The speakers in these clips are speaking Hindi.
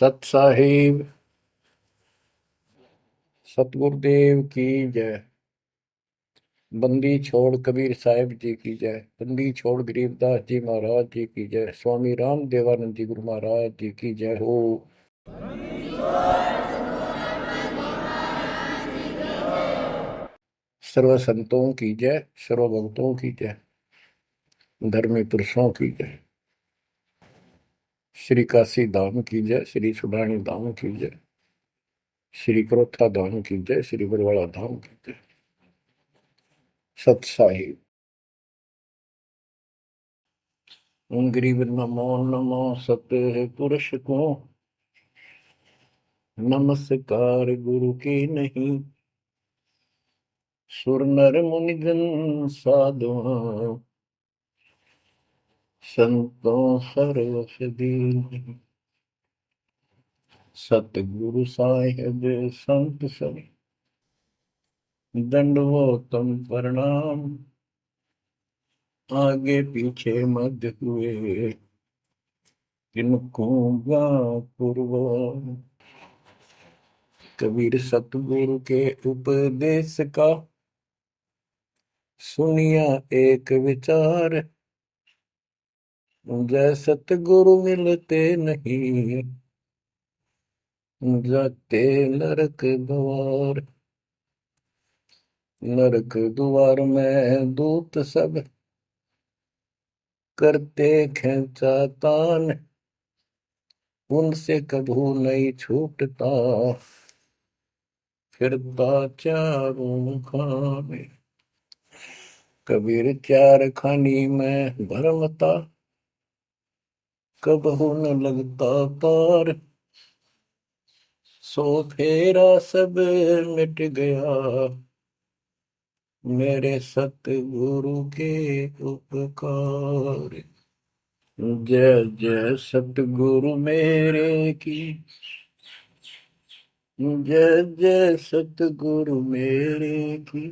सत साहिब सतगुरुदेव की जय। बंदी छोड़ कबीर साहिब जी की जय। बंदी छोड़ गरीबदास जी महाराज जी की जय। स्वामी राम देवानंद जी गुरु महाराज जी की जय हो। सर्व संतों की जय, सर्व भक्तों की जय, धर्मी पुरुषों की जय। श्री काशी धाम की जय, श्री सुडानी धाम की जय, श्री क्रोथा धाम की जय, श्री बरवाड़ा धाम की जय। सत साहिब गरीब नमो नमो सत्य पुरुष को नमस्कार गुरु की नहीं। सुर नर मुनिजन साधुआ संतों सर्वस दीन। सतगुरु साहिब संत सब दंडवतम प्रणाम। आगे पीछे मध्य हुए किनको पूर्व। कबीर सतगुरु के उपदेश का सुनिया एक विचार। जय सतगुरु मिलते नहीं जाते नरक द्वार। नरक द्वार में दूत सब करते खेचा तान। उनसे कभू नहीं छूटता फिरता चारों खाने। कबीर चार खानी में भरमता कबहू न लगता पार। सो फेरा सब मिट गया मेरे सतगुरु के उपकार। जय जय सतगुरु मेरे की जय जय सतगुरु मेरे की।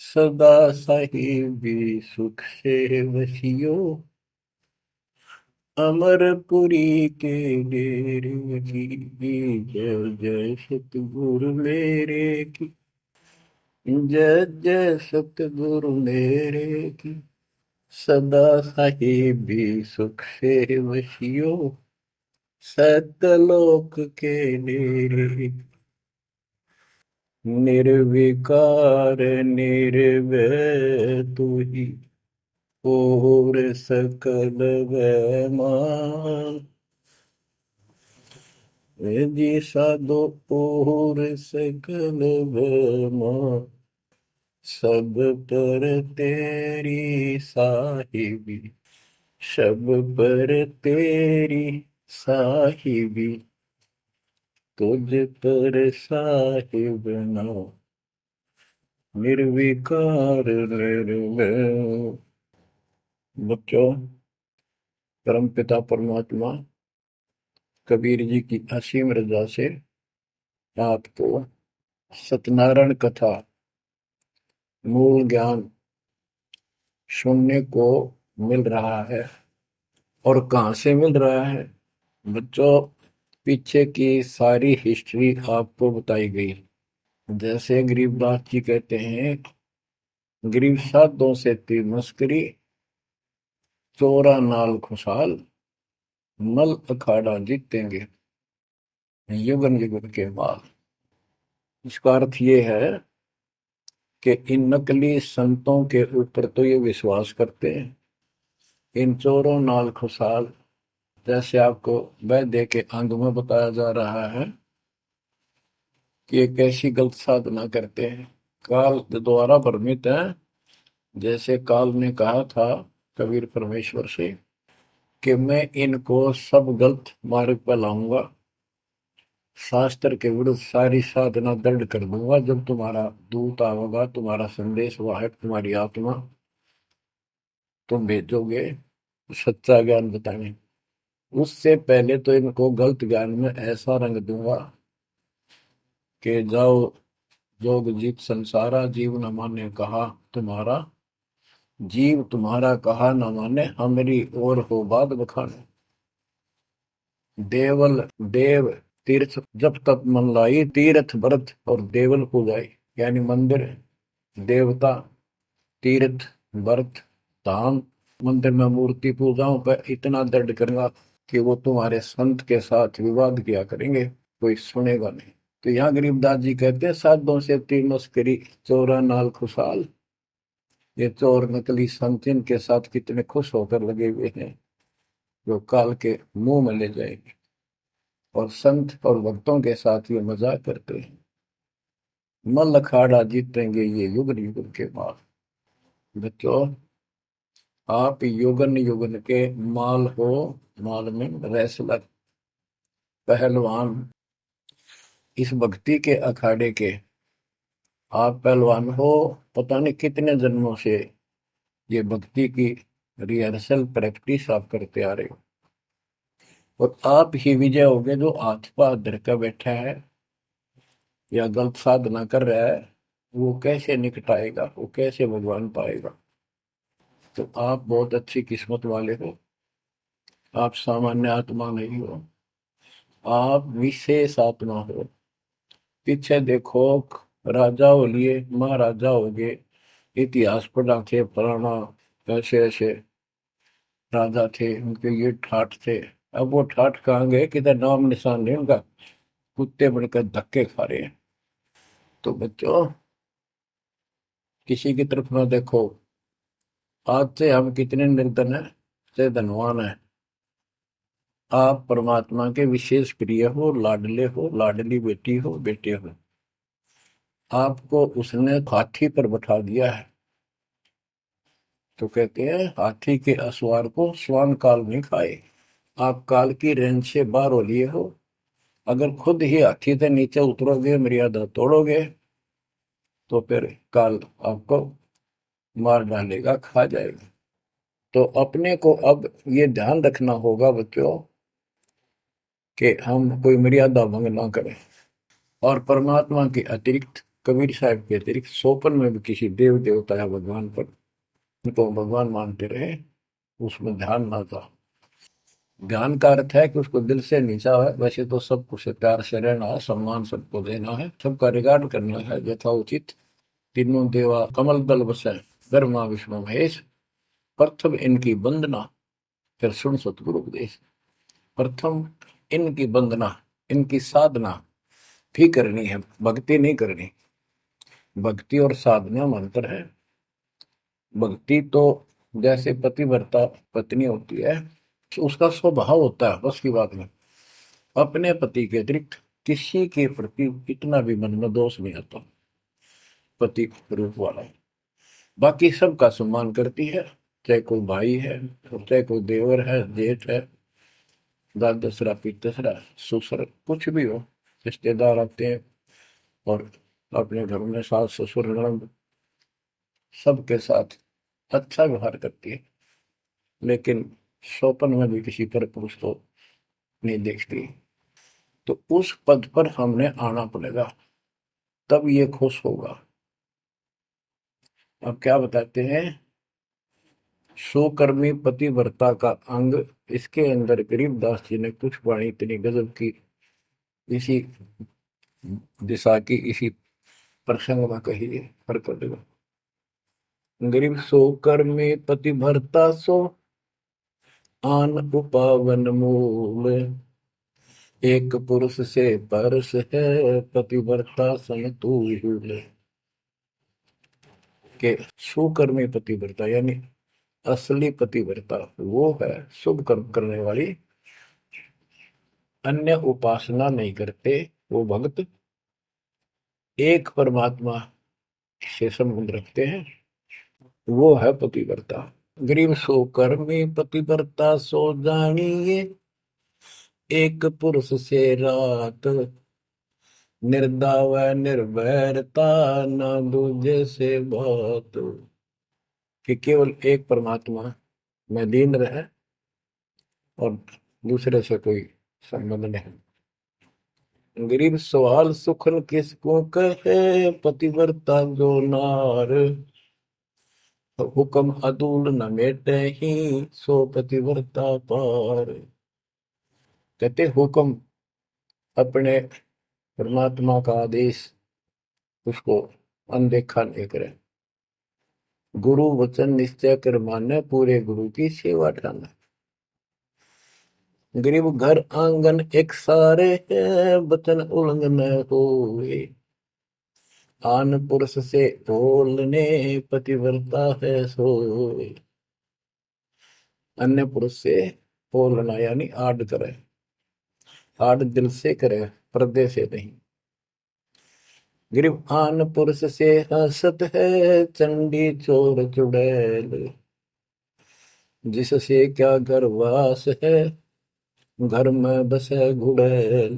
सदा साहिबी सुख से वसियो अमरपुरी के डेरे की। जय जय सतगुरु मेरे की जय जय सतगुरु मेरे की। सदा साहिबी सुख से वसियो सतलोक के डेरे। निर्विकार निर्भय तू ही और सकल वैमान। जी साधो और सकल वैमान। सब पर तेरी साहिबी सब पर तेरी साहिबी। तुझ पर साहिब नाम निर्विकार निर्भय। बच्चों, परमपिता परमात्मा कबीर जी की असीम रजा से आपको सत्यनारायण कथा मूल ज्ञान सुनने को मिल रहा है। और कहाँ से मिल रहा है बच्चों? पीछे की सारी हिस्ट्री आपको बताई गई। जैसे गरीबदास जी कहते हैं, गरीब साधों से तीर मस्करी चोरा नाल खुशहाल मल अखाड़ा जीतेंगे युगन युगन के बाद। इसका अर्थ ये है कि इन नकली संतों के ऊपर तो ये विश्वास करते हैं, इन चोरों नाल खुशहाल। जैसे आपको वैद्य के अंग में बताया जा रहा है कि एक ऐसी गलत साधना करते हैं, काल द्वारा भ्रमित है। जैसे काल ने कहा था कबीर परमेश्वर से कि मैं इनको सब गलत मार्ग पर लाऊंगा, शास्त्र के विरुद्ध सारी साधना दृढ़ कर दूंगा। जब तुम्हारा दूत आवेगा, तुम्हारा संदेश वाहक, तुम्हारी आत्मा, तुम भेजोगे सच्चा ज्ञान बताने, उससे पहले तो इनको गलत ज्ञान में ऐसा रंग दूंगा कि जाओ जोग जीत संसारा। जीव न माने कहा तुम्हारा, जीव तुम्हारा कहा न माने, हमारी ओर हो बात बखाने। देवल देव तीर्थ जब तक मन लाई, तीर्थ व्रत और देवल पूजाई। यानी मंदिर, देवता, तीर्थ, व्रत, धाम। मंदिर में मूर्ति पूजाओं पर इतना दर्द करूंगा कि वो तुम्हारे संत के साथ विवाद किया करेंगे, कोई सुनेगा नहीं। तो यहाँ गरीबदास जी कहते हैं, साधों से तीन मस्करी, चोरा नाल खुशहाल। ये चोर नकली संत इनके साथ कितने खुश होकर लगे हुए हैं, जो काल के मुंह में ले जाएंगे। और संत और भक्तों के साथ ये मजाक करते हैं। मल अखाड़ा जीतेंगे ये युग युग के बाद। बच्चों, आप युगन युगन के माल हो, माल में रेसलर, पहलवान, इस भक्ति के अखाड़े के आप पहलवान हो। पता नहीं कितने जन्मों से ये भक्ति की रिहर्सल प्रैक्टिस आप करते आ रहे हो, और आप ही विजय होगे। जो हाथ पा धर कर बैठा है या गलत साधना कर रहा है, वो कैसे निकटाएगा, वो कैसे भगवान पाएगा। तो आप बहुत अच्छी किस्मत वाले हो। आप सामान्य आत्मा नहीं हो, आप विशेष आत्मा हो। पीछे देखो, राजा हो लिए, महाराजा हो गए, इतिहास पढ़ा थे, फलाना ऐसे ऐसे राजा थे, उनके ये ठाठ थे। अब वो ठाठ कहाँ गए, किधर नाम निशान नहीं उनका। कुत्ते बनकर धक्के खा रहे हैं। तो बच्चों, किसी की तरफ ना देखो। आज से हम कितने निर्धन है से धनवान है। आप परमात्मा के विशेष प्रिय हो, लाडले हो, लाडली बेटी हो, बेटे हो। आपको उसने हाथी पर बैठा दिया है। तो कहते हैं, हाथी के असवार को श्वान काल नहीं खाए। आप काल की रेंज से बाहर हो लिए हो। अगर खुद ही हाथी से नीचे उतरोगे, मर्यादा तोड़ोगे, तो फिर काल आपको मार डालेगा, खा जाएगा। तो अपने को अब ये ध्यान रखना होगा बच्चों, कि हम कोई मर्यादा भंग ना करें। और परमात्मा के अतिरिक्त, कबीर साहब के अतिरिक्त सोपन में भी किसी देव देवता या भगवान पर, उनको भगवान मानते रहे, उसमें ध्यान ना था। ध्यान का अर्थ है कि उसको दिल से नीचा है। वैसे तो सब कुछ प्यार से रहना है, सम्मान सबको देना है, सबका रिगार्ड करना है यथाउचित। तीनों देवा कमल दल बसे, ब्रह्मा विष्णु महेश, प्रथम इनकी वंदना, फिर सुन सतगुरु उपदेश। प्रथम इनकी वंदना, इनकी साधना भी करनी है, भक्ति नहीं करनी। भक्ति और साधना में अंतर है। भक्ति तो जैसे पतिव्रता पत्नी होती है, उसका स्वभाव होता है, बस की बात में अपने पति के अतिरिक्त किसी के प्रति इतना भी मन में दोष नहीं आता। पति रूप वाला है, बाकी सबका सम्मान करती है, चाहे कोई भाई है, चाहे कोई देवर है, जेठ है, दादसरा, पितसरा, ससुर, कुछ भी हो। रिश्तेदार आते हैं और अपने घर में सास ससुर ननद सबके साथ अच्छा व्यवहार करती है। लेकिन स्वपन में भी किसी पर पुरुष को नहीं देखती। तो उस पद पर हमने आना पड़ेगा, तब ये खुश होगा। अब क्या बताते हैं, सुकर्मी पतिव्रता का अंग। इसके अंदर गरीबदास जी ने कुछ वाणी इतनी गजब की इसी दिशा की, इसी प्रसंग में कही है। प्रकट गरीब सो कर्मी पतिव्रता सो, आन उपावन मूल। एक पुरुष से परस है, पतिव्रता समतुल। के सुकर्मी पतिव्रता यानी असली पतिव्रता वो है, शुभ कर्म करने वाली, अन्य उपासना नहीं करते वो भक्त, एक परमात्मा से संबंध रखते हैं, वो है पतिव्रता। गरीब सो कर्मी पतिव्रता सो जानिए, एक पुरुष से रात, निर्दाव निर्भरता न दूजे से बात। कि केवल एक परमात्मा में लीन रहे और दूसरे से कोई संबंध नहीं। गरीब सवाल सुखन किसको कहे, पतिव्रता जो नार, हुक्म अदूल न मेटे ही, सो पतिव्रता पार। कहते हुक्म अपने परमात्मा का आदेश उसको अनदेखा नहीं करे। गुरु वचन निश्चय कर माने, पूरे गुरु की सेवा ठाना। गरीब घर आंगन एक सारे है, वचन उल्लंघन होए। आन पुरुष से बोलने, पतिव्रता है सोए। अन्य पुरुष से बोलना यानी आड़ करे, आड़ दिल से करे, पर्दे से नहीं। गरीब आन पुरुष से हंसत है, चंडी चोर चुड़ैल। जिससे क्या घर वास है, घर में बसे घुड़ैल।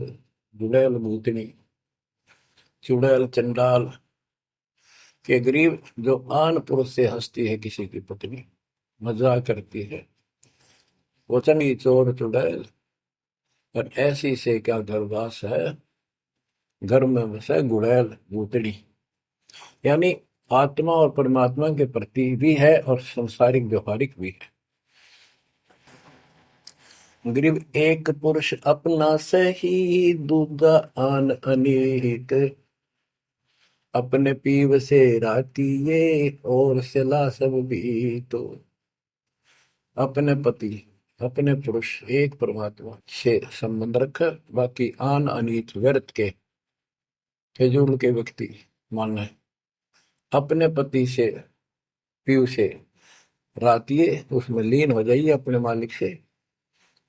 घुड़ैल भूतनी, चुड़ैल चंडाल। के गरीब जो आन पुरुष से हंसती है, किसी की पत्नी मजाक करती है, वो चंडी चोर चुड़ैल। और ऐसी से क्या घरवास है, घर में बसे घुड़ैल भूतड़ी। यानी आत्मा और परमात्मा के प्रति भी है और संसारिक व्यवहारिक भी है। गरीब एक पुरुष अपना सही, दूजा आन अनेक। अपने पीव से राती ये, और सिला सब भी तो। अपने पति, अपने पुरुष एक परमात्मा से संबंध रख, बाकी आन अनित व्यर्थ के फिजूल के व्यक्ति माने अपने पति से पीव से रातिए, उसमें लीन हो जाइए अपने मालिक से।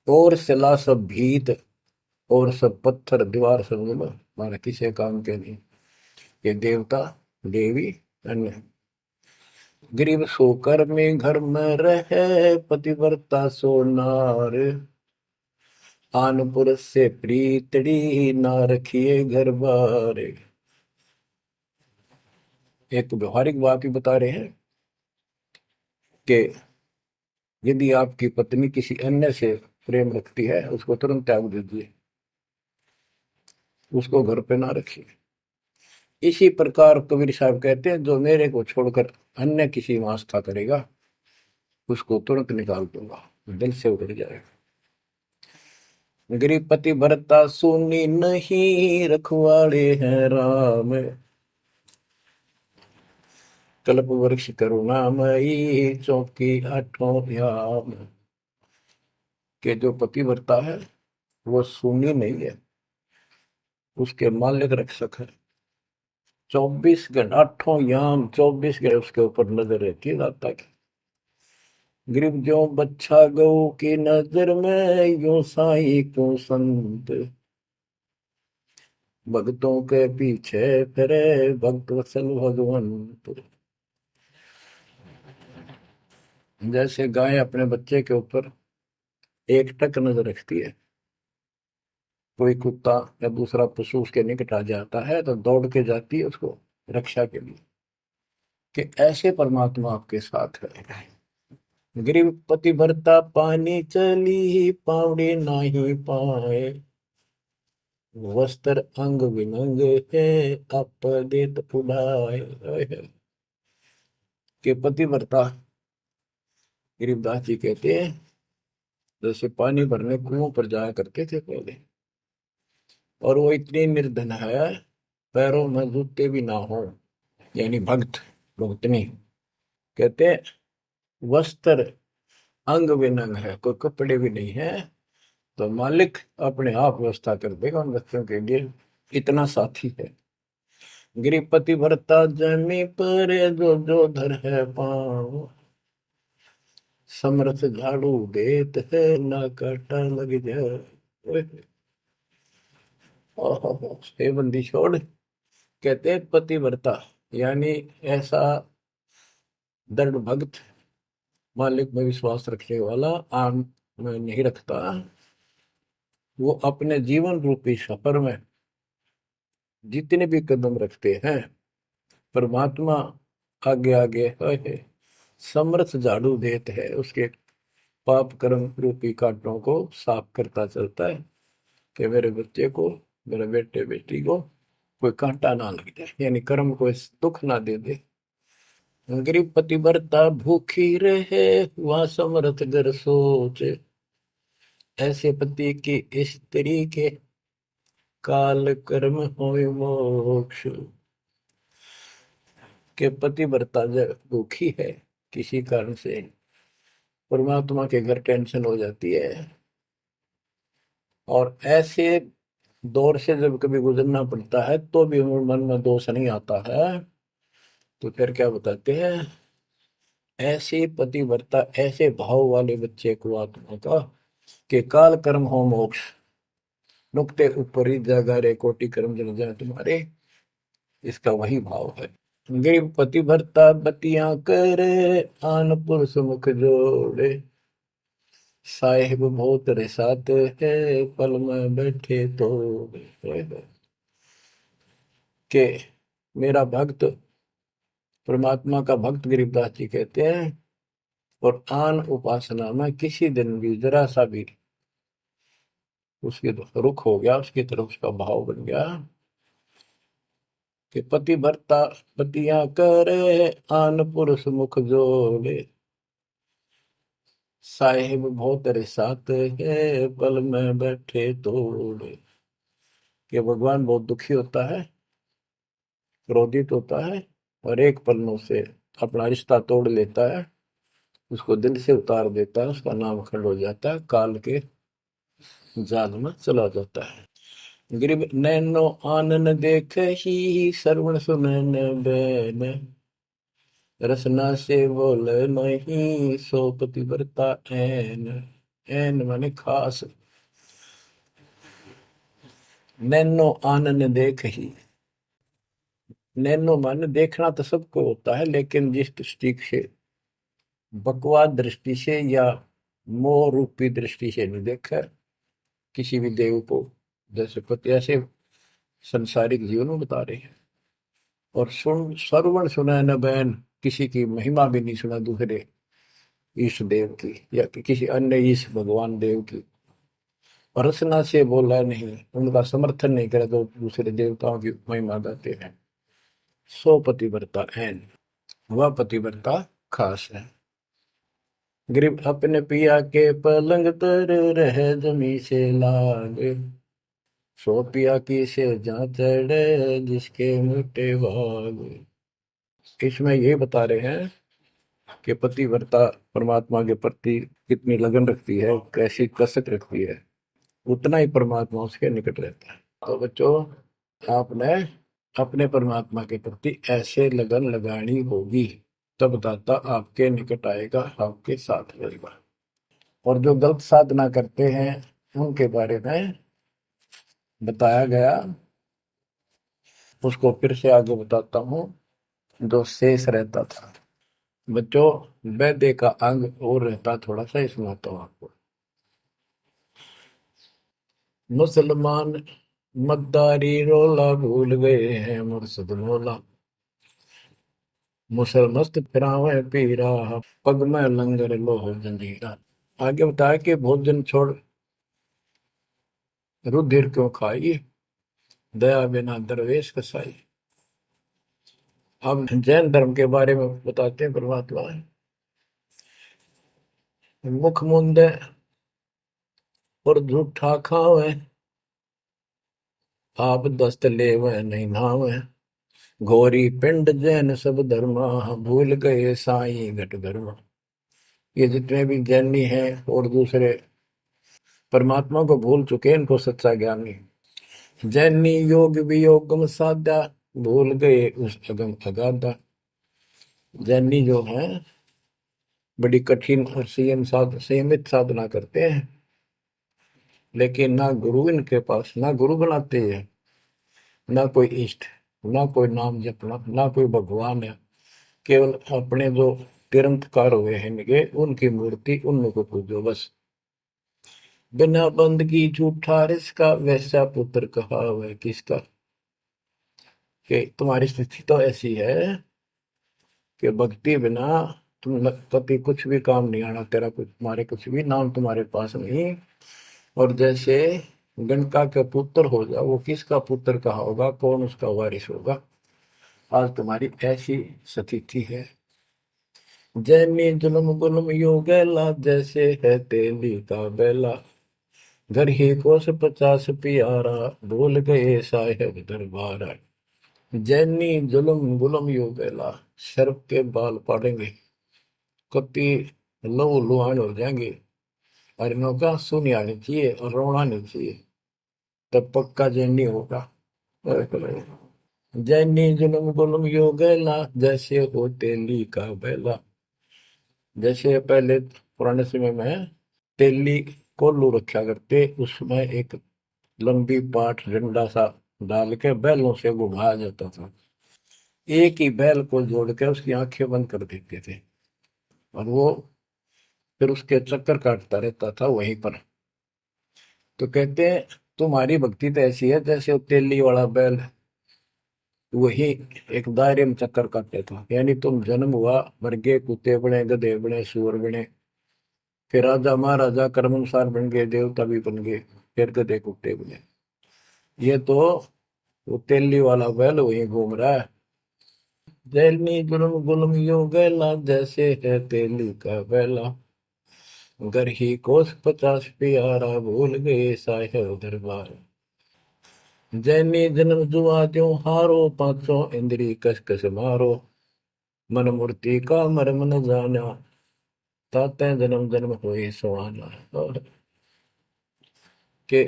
और सिला सब भीत, और सब पत्थर दीवार समझ लो, माना किसी काम के नहीं। ये देवता देवी अन्य। गरीब सोकर में घर में रहे, पतिव्रता सो नार। आन पुरुष से प्रीतड़ी, ना रखिए घर बार। एक व्यवहारिक बात भी बता रहे हैं कि यदि आपकी पत्नी किसी अन्य से प्रेम रखती है, उसको तुरंत त्याग दीजिए, उसको घर पे ना रखिए। इसी प्रकार कबीर साहब कहते हैं, जो मेरे को छोड़कर अन्य किसी में आस्था करेगा, उसको तुरंत निकाल दूंगा, दिल से उतर जाएगा। गरीब पति भरता सुनी नहीं, रखवाड़े हैं राम। कल्प वृक्ष करुणामयी, चौकी आठों याम। के जो पति भरता है वो सुनी नहीं है, उसके मालिक रक्षक है। 24 घंटे 8 याम, 24 घंटे उसके ऊपर नजर रहती है दाता की। गरीब जो बच्चा गौ की नजर में, यूं साई को संत। भक्तों के पीछे फिरे, भक्त वत्सल भगवंत। जैसे गाय अपने बच्चे के ऊपर एक टक नजर रखती है, कोई कुत्ता या दूसरा पशु उसके निकट आ जाता है तो दौड़ के जाती है उसको रक्षा के लिए, कि ऐसे परमात्मा आपके साथ है। गरीब पति भरता पानी चली, पावड़ी नाही पाए। वस्त्र अंग विनंग है, आप देत उड़ाए। के पति भरता गरीबदास जी कहते हैं, जैसे पानी भरने कुओं पर जाया करते थे पहले, और वो इतनी निर्धन है, पैरों में जूते भी ना हो, यानी भक्त भक्तनी। कहते हैं वस्त्र अंग विनंग है, कोई कपड़े भी नहीं है, तो मालिक अपने आप व्यवस्था कर देगा उन बच्चों के लिए, इतना साथी है। गृहपति भरता जमी पर, जो जो धर है पाँव। समरथ झाड़ू देत है, ना काटा लग जाए। हे बंदी छोड़, कहते हैं पतिव्रता यानी ऐसा दृढ़ भक्त, मालिक में विश्वास रखने वाला, आम में नहीं रखता। वो अपने जीवन रूपी सफर में जितने भी कदम रखते हैं, परमात्मा आगे आगे है, समर्थ झाड़ू देते है, उसके पाप कर्म रूपी कांटों को साफ करता चलता है, कि मेरे बच्चे को, मेरे बेटे बेटी को कोई कांटा ना लग जाए, यानी कर्म को दुख ना दे दे। गरीब पतिव्रता भूखी रहे, वह समर्थ घर सोच। ऐसे पति की स्त्री के काल कर्म होय मोक्ष। के पतिव्रता जब दुखी है किसी कारण से, परमात्मा के घर टेंशन हो जाती है, और ऐसे दौर से जब कभी गुजरना पड़ता है तो भी मन में दोष नहीं आता है, तो फिर क्या बताते हैं, ऐसे पतिव्रता ऐसे भाव वाले बच्चे को आत्मा का कि काल कर्म हो मोक्ष, नुक्ते ऊपर ही जागा रे कोटि कर्म जल जाए तुम्हारे, इसका वही भाव है। गरीब पतिव्रता बतियां करे, आन पुरुष मुख जोड़े, साहिब बहुत रिसात है, पल में बैठे तो के मेरा भक्त, परमात्मा का भक्त गरीबदास जी कहते हैं, और आन उपासना में किसी दिन भी जरा सा भी उसके रुख हो गया, उसकी तरफ उसका भाव बन गया कि पतिव्रता पतियां करे, आन पुरुष मुख जोड़े, साहिब बहुत रिसात है, पल में बैठे तोड़े। कि भगवान बहुत दुखी होता है, क्रोधित होता है, और एक पल में उसे अपना रिश्ता तोड़ लेता है, उसको दिल से उतार देता है, उसका नाम खंड हो जाता है, काल के जाल में चला जाता है। गरीब नैनो आनन देख ही, श्रवण सुनन बैन, रसना से बोल नहीं, सो पतिव्रता ऐन। ऐन माने खास। नैनो आनन देख ही, नैनो माने देखना तो सबको होता है, लेकिन जिस दृष्टि से, बकवाद दृष्टि से या मोह रूपी दृष्टि से नहीं देखा किसी भी देव को, जैसे पति ऐसे संसारिक जीवन में बता रहे हैं। और सुन श्रवण सुना न बैन, किसी की महिमा भी नहीं सुना दूसरे ईश देव की या किसी अन्य ईश भगवान देव की, और रसना से बोला नहीं, उनका समर्थन नहीं करे तो दूसरे देवताओं की महिमा गाते हैं। सो पतिव्रता ऐन, वह पतिव्रता खास है। गरीब अपने पिया के पलंग तर, रह जमी से लागे, सो पिया की से जहाँ चढ़े, जिसके मोटे भाग। इसमें ये बता रहे हैं कि पतिव्रता परमात्मा के प्रति कितनी लगन रखती है, कैसी कसक रखती है, उतना ही परमात्मा उसके निकट रहता है। तो बच्चों, आपने अपने परमात्मा के प्रति ऐसे लगन लगानी होगी, तब दाता आपके निकट आएगा, आपके साथ रहेगा। और जो गलत साधना करते हैं उनके बारे में बताया गया, उसको फिर से आगे बताता हूँ, जो शेष रहता था। बच्चों, वैद्य का अंग और रहता थोड़ा सा, इसमें आता हूँ आपको। मुसलमान मद्दारी रोला, भूल गए हैं मुर्शद मौला, मुसलमस्त फिरावे पीरा, पग में लंगर लोह जंजीरा। आगे बताया कि भोजन छोड़ रुधिर क्यों खाई, दया बिना दरवेश कसाई। अब जैन धर्म के बारे में बताते हैं परमात्मा। मुख मुंदे और झूठा खावे, आप दस्त लेवे नहीं नावे, घोरी पिंड जैन सब धर्मा, भूल गए साई घट धर्मा। ये जितने भी जैनी हैं और दूसरे परमात्मा को भूल चुके हैं, इनको सच्चा ज्ञान नहीं। जैनी योग वियोगम साधा, भूल गए उस अगम अगाधा। जैनी जो है बड़ी कठिन और संयमित साधना करते हैं, लेकिन ना गुरु इनके पास, ना गुरु बनाते हैं, ना कोई इष्ट, ना कोई नाम जपना, ना कोई भगवान है। केवल अपने जो तिरंतकार हुए हैं इनके, उनकी मूर्ति, उनको पूजो बस। बिना बंदगी झूठा रिसका, वैसा पुत्र कहा वह किसका। कि तुम्हारी स्थिति तो ऐसी है कि भक्ति बिना तुम कभी कुछ भी काम नहीं आना, तेरा कुछ, तुम्हारे कुछ भी नाम तुम्हारे पास नहीं। और जैसे गणका का पुत्र हो जा, वो किसका पुत्र कहा होगा, कौन उसका वारिस होगा। आज तुम्हारी ऐसी स्थिति है। जैनी जुल्म गुल्म यो गैला, जैसे है तेली का बेला, घर ही कोस 50 प्यारा, भूल गए साहेब दरबारा। जैनी जुलम गुलम यो बेला, शर्फ के बाल पड़ेंगे, कति लहू लुहान हो जाएंगे। और इनका सुनी आनी चाहिए और रोना नहीं चाहिए, तब पक्का जैनी होगा। जैनी जुलम गुलम यो गैला, जैसे हो तेली का बेला। जैसे पहले पुराने समय में तेली कोल्लू रखा करते, उसमें एक लंबी पाठ डंडा सा डाल के बैलों से घुमाया जाता था। एक ही बैल को जोड़ के उसकी आंखें बंद कर देते थे और वो फिर उसके चक्कर काटता रहता था वहीं पर। तो कहते हैं तुम्हारी भक्ति तो ऐसी है जैसे वो तेली वाला बैल वही एक दायरे में चक्कर काटते था। यानी तुम जन्म हुआ, मर गए, कुत्ते बने, गधे बने, सुअर बने, फिर राजा महाराजा कर्मानुसार बन गए, देवता भी बन गए, फिर गधे कुत्ते बने। ये तो वो तेली वाला बैल वही घूम रहा है। जैनी जुल्म गुलम यो गैला, जैसे है तेली का बैला। घर ही कोस 50 प्यारा, भूल गए साहेब दरबार। जैनी जन्म जुआ त्यों हारो, पांचों इंद्री कस कस मारो। मन मूर्ति का मर्म न जाना, ताते जन्म जन्म होए सुहाना। और के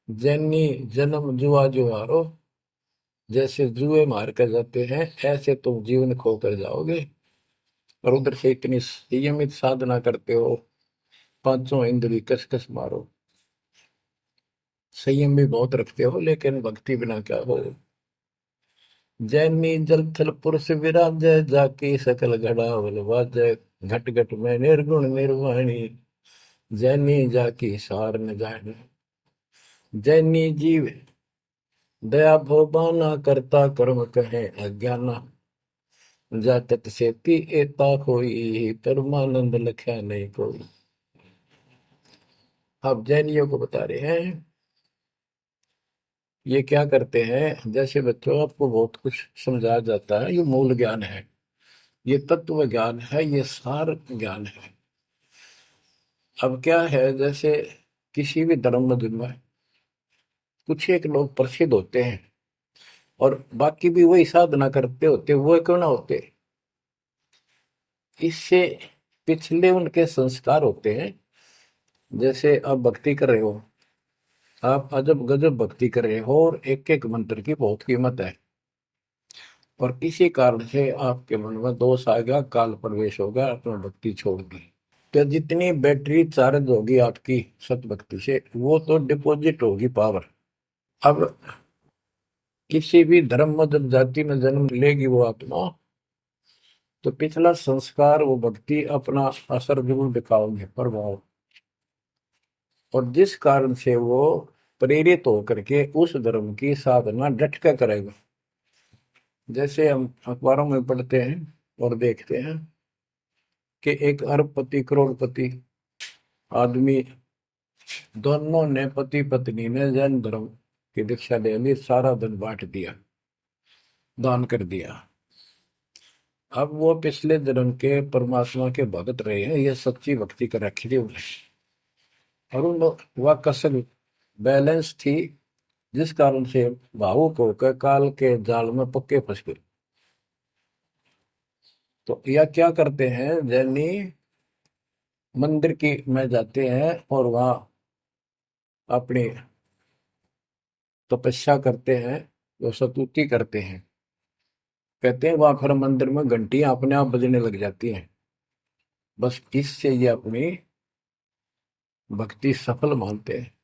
जैनी जन्म जुआ जो हारो, जैसे जुए मार कर जाते हैं ऐसे तुम जीवन खो कर जाओगे। और उधर से इतनी संयमित साधना करते हो, पांचों इंद्री कस कस मारो, संयम भी बहुत रखते हो, लेकिन भक्ति बिना क्या हो। जैनी जल थल पुरुष विराजय, जाकी सकल घड़ावल वाजय। घट घट में निर्गुण निर्वाणी, जैनी जाकी सार न जाने। जैनी जीव दया भोबाना, करता कर्म कहे अज्ञाना। जातक से पी एता कोई, परमानंद लख्या नहीं कोई। अब जैनियों को बता रहे हैं ये क्या करते हैं। जैसे बच्चों आपको बहुत कुछ समझाया जाता है, ये मूल ज्ञान है, ये तत्व ज्ञान है, ये सार ज्ञान है। अब क्या है, जैसे किसी भी धर्म में कुछ एक लोग प्रसिद्ध होते हैं और बाकी भी वही साधना करते होते, वो क्यों ना होते। इससे पिछले उनके संस्कार होते हैं। जैसे आप भक्ति कर रहे हो, आप अजब गजब भक्ति कर रहे हो और एक एक मंत्र की बहुत कीमत है, और इसी कारण से आपके मन में दोष आ गया, काल प्रवेश हो गया, आपने भक्ति छोड़ दी। तो जितनी बैटरी चार्ज होगी आपकी सत भक्ति से, वो तो डिपॉजिट होगी पावर। अब किसी भी धर्म में जब जाति में जन्म लेगी वो आत्मा, तो पिछला संस्कार वो भक्ति अपना असर जरूर दिखाओगे, प्रभाव। और जिस कारण से वो प्रेरित होकर के उस धर्म की साधना डट कर करेगा। जैसे हम अखबारों में पढ़ते हैं और देखते हैं कि एक अरबपति करोड़पति आदमी, दोनों ने पति पत्नी ने जैन धर्म की दीक्षा ले ली, सारा धन बांट दिया, दान कर दिया। अब वो पिछले जन्म के परमात्मा के भगत रहे हैं, ये सच्ची भक्ति कर रखी थी उन्हें, और उन वह कसर बैलेंस थी, जिस कारण से भावुक होकर काल के जाल में पक्के फंस गए। तो यह क्या करते हैं, जैनी मंदिर की में जाते हैं और वहां अपनी तपस्या करते हैं, वो स्तुति करते हैं। कहते हैं वहां फिर मंदिर में घंटियां अपने आप बजने लग जाती हैं। बस इससे ये अपनी भक्ति सफल मानते हैं।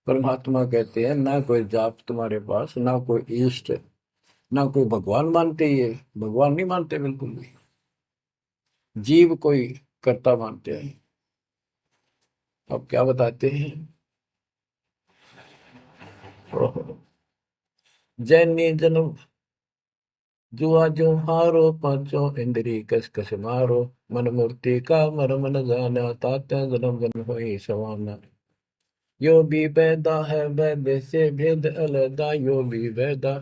परमात्मा कहते हैं ना कोई जाप तुम्हारे पास, ना कोई इष्ट, ना कोई भगवान मानते, ये भगवान नहीं मानते बिल्कुल भी, जीव कोई कर्ता मानते हैं। अब क्या बताते हैं, जैनी जन्म जुआ जो हारो, पांचों इंद्री कस कस मारो। मन मूर्ति का मर्म न जाना, ताते जन्म जन्म होई सवाना। यो भी पैदा है वैद से भेद अलगा, यो भी वैदा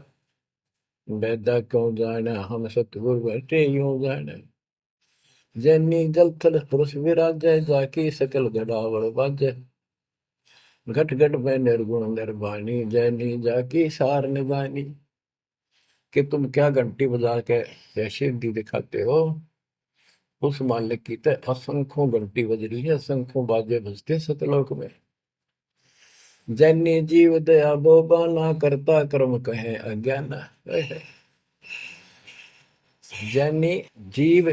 वैदा क्यों जाना, हम सतगुरु बैठे यूं जाना। जैनी जल थल पुरुष विराजय, जाकी सकल गड़ावड़ बाजय। घट घट में निर्गुण निर्वाणी, जैनी जाकी सार निभानी। कि तुम क्या घंटी बजा के जैसे दी दिखाते हो, उस मालिक की तो असंख्यों घंटी बज रही है, असंख्यों बाजे बजते सतलोक में। जैनी जीव दया बोबाना, करता कर्म कहे अज्ञान। जैनी जीव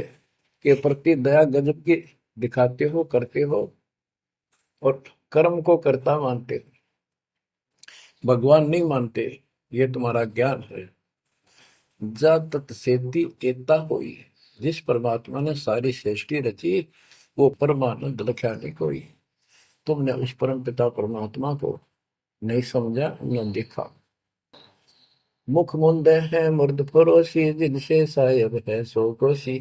के प्रति दया गजब की दिखाते हो, करते हो, और कर्म को कर्ता मानते हो, भगवान नहीं मानते। ये तुम्हारा ज्ञान है। जा तत्सेती एता होई, जिस परमात्मा ने सारी सृष्टि रची, वो परमानंद लख्या नहीं कोई। तुमने उस परम पिता परमात्मा को नहीं समझा, न देखा। मुख मुंद है मुर्द फरोशी, जिनसे सायब है सो कोशी।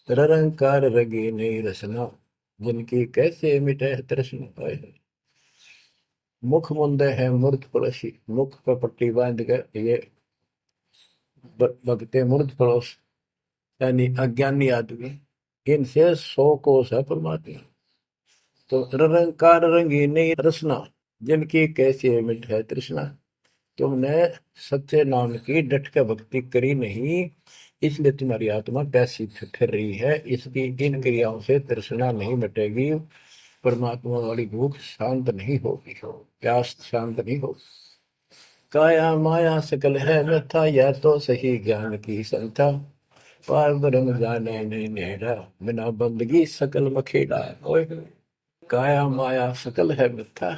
रंकार रगी नहीं रसना, जिनकी कैसे मिटे तृष्णा पाए। मुख मुंद है मूर्त पड़ोसी, मुख पर पट्टी बांध कर ये भगते मूर्त पड़ोस, यानी अज्ञानी आदमी, इनसे 100 कोस है परमात्मा। तो रंकार रंगी नहीं रसना, जिनकी कैसे मिट है तृष्णा। तुमने सच्चे नाम की डट के भक्ति करी नहीं, इसलिए तुम्हारी आत्मा प्यासी फिर रही है। इसकी इन क्रियाओं से तृष्णा नहीं मिटेगी, परमात्मा वाली भूख शांत नहीं होगी, प्यास शांत नहीं होगी। काया माया सकल है व्यथा, या तो सही ज्ञान की संथा। पार ब्रह्म जाने नहीं नेड़ा, बिना बंदगी सकल मखेड़ा। ओए काया माया सकल है मिथ्या,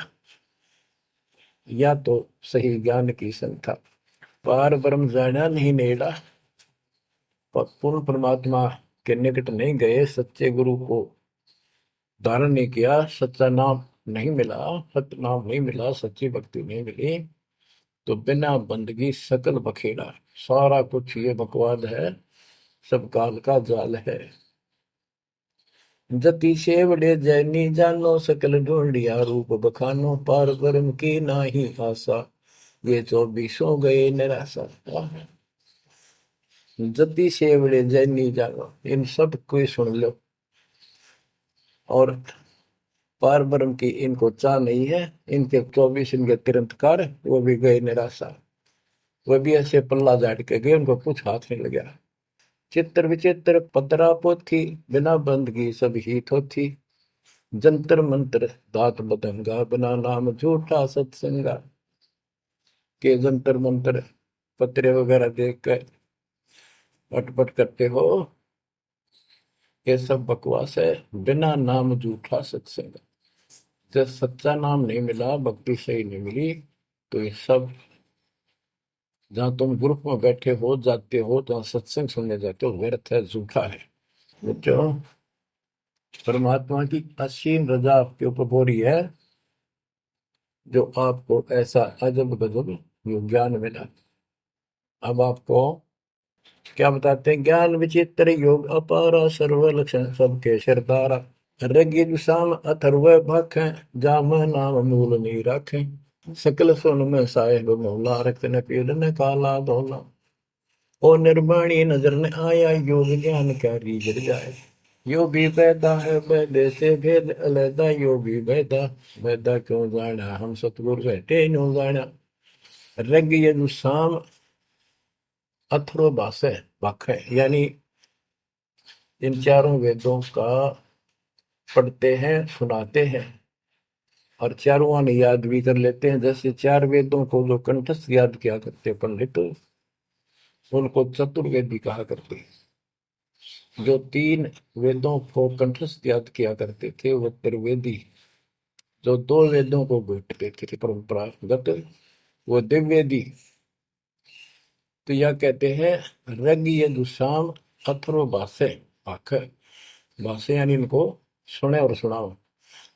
या तो सही ज्ञान की संथा। पार ब्रह्म जाना नहीं नेड़ा, पूर्ण परमात्मा के निकट नहीं गए, सच्चे गुरु को धारण नहीं किया, सच्चा नाम नहीं मिला, सत्य नाम नहीं मिला, सच्ची भक्ति नहीं मिली, तो बिना बंदगी सकल बखेड़ा। सारा कुछ ये बकवाद है, सब काल का जाल है। जति सेवड़े जैनी जानो, सकल ढूंढिया रूप बखानो। पार ब्रह्म की नाही आशा, ये 24 गए निराशा। जति सेवड़े जैनी जानो, इन सब को सुन लो। और पार ब्रह्म की इनको चाह नहीं है, इनके 24 इनके तिरंतकार, वो भी गए निराशा। वह भी ऐसे पल्ला झाड़ के गए, उनको कुछ हाथ नहीं लगा। चित्र विचित्र पतरा पोथी, बिना बंदगी सब ही थोथी। जंतर मंत्र दात बदंगा, बिना नाम झूठा सत्संगा। के जंतर मंत्र पत्रे वगैरह देख कर अटपट करते हो, ये सब बकवास है। बिना नाम झूठा सत्संग, जब सच्चा नाम नहीं मिला, भक्ति सही नहीं मिली, तो ये सब, जहां तुम ग्रुप में बैठे हो जाते हो, जहां सत्संग सुनने जाते हो, व्यर्थ है, झूठा है। जो परमात्मा की असीम रजा आपके ऊपर हो रही है, जो आपको ऐसा अजब गजब जो ज्ञान मिला। अब आपको क्या बताते हैं? ज्ञान विचित्र योग अपारा, सर्व लक्षण सबके सरदारा। ऋग्वेद साम अथर्व भाखें, जाम नाम मूल नहीं राखें। सकल सुन में साहेब मौला, रक्त न पीड़ न काला धोला। ओ निर्वाणी नजर न आया, योग ज्ञान क्या रीझ जाए। यो भी बैदा है बैदे से भेद अलैदा, यो भी बैदा बैदा क्यों जाना, हम सतगुरु बैठे नो जाना। ऋग्वेद साम अथर्व भाख है, यानी इन चारों वेदों का पढ़ते हैं, सुनाते हैं, और चारों आने याद भी कर लेते हैं। जैसे 4 वेदों को जो कंठस्थ याद किया करते पंडित, उनको चतुर्वेदी कहा करते। जो 3 वेदों को कंठस्थ याद किया करते थे, वो त्रिवेदी। जो 2 वेदों को बैठते थे परंपरागत, वो दिव्यवेदी। तो यह कहते हैं ऋग यजु साम अथर्व भाष्य भाख, भाष्य यानी इनको सुने और सुनाओ।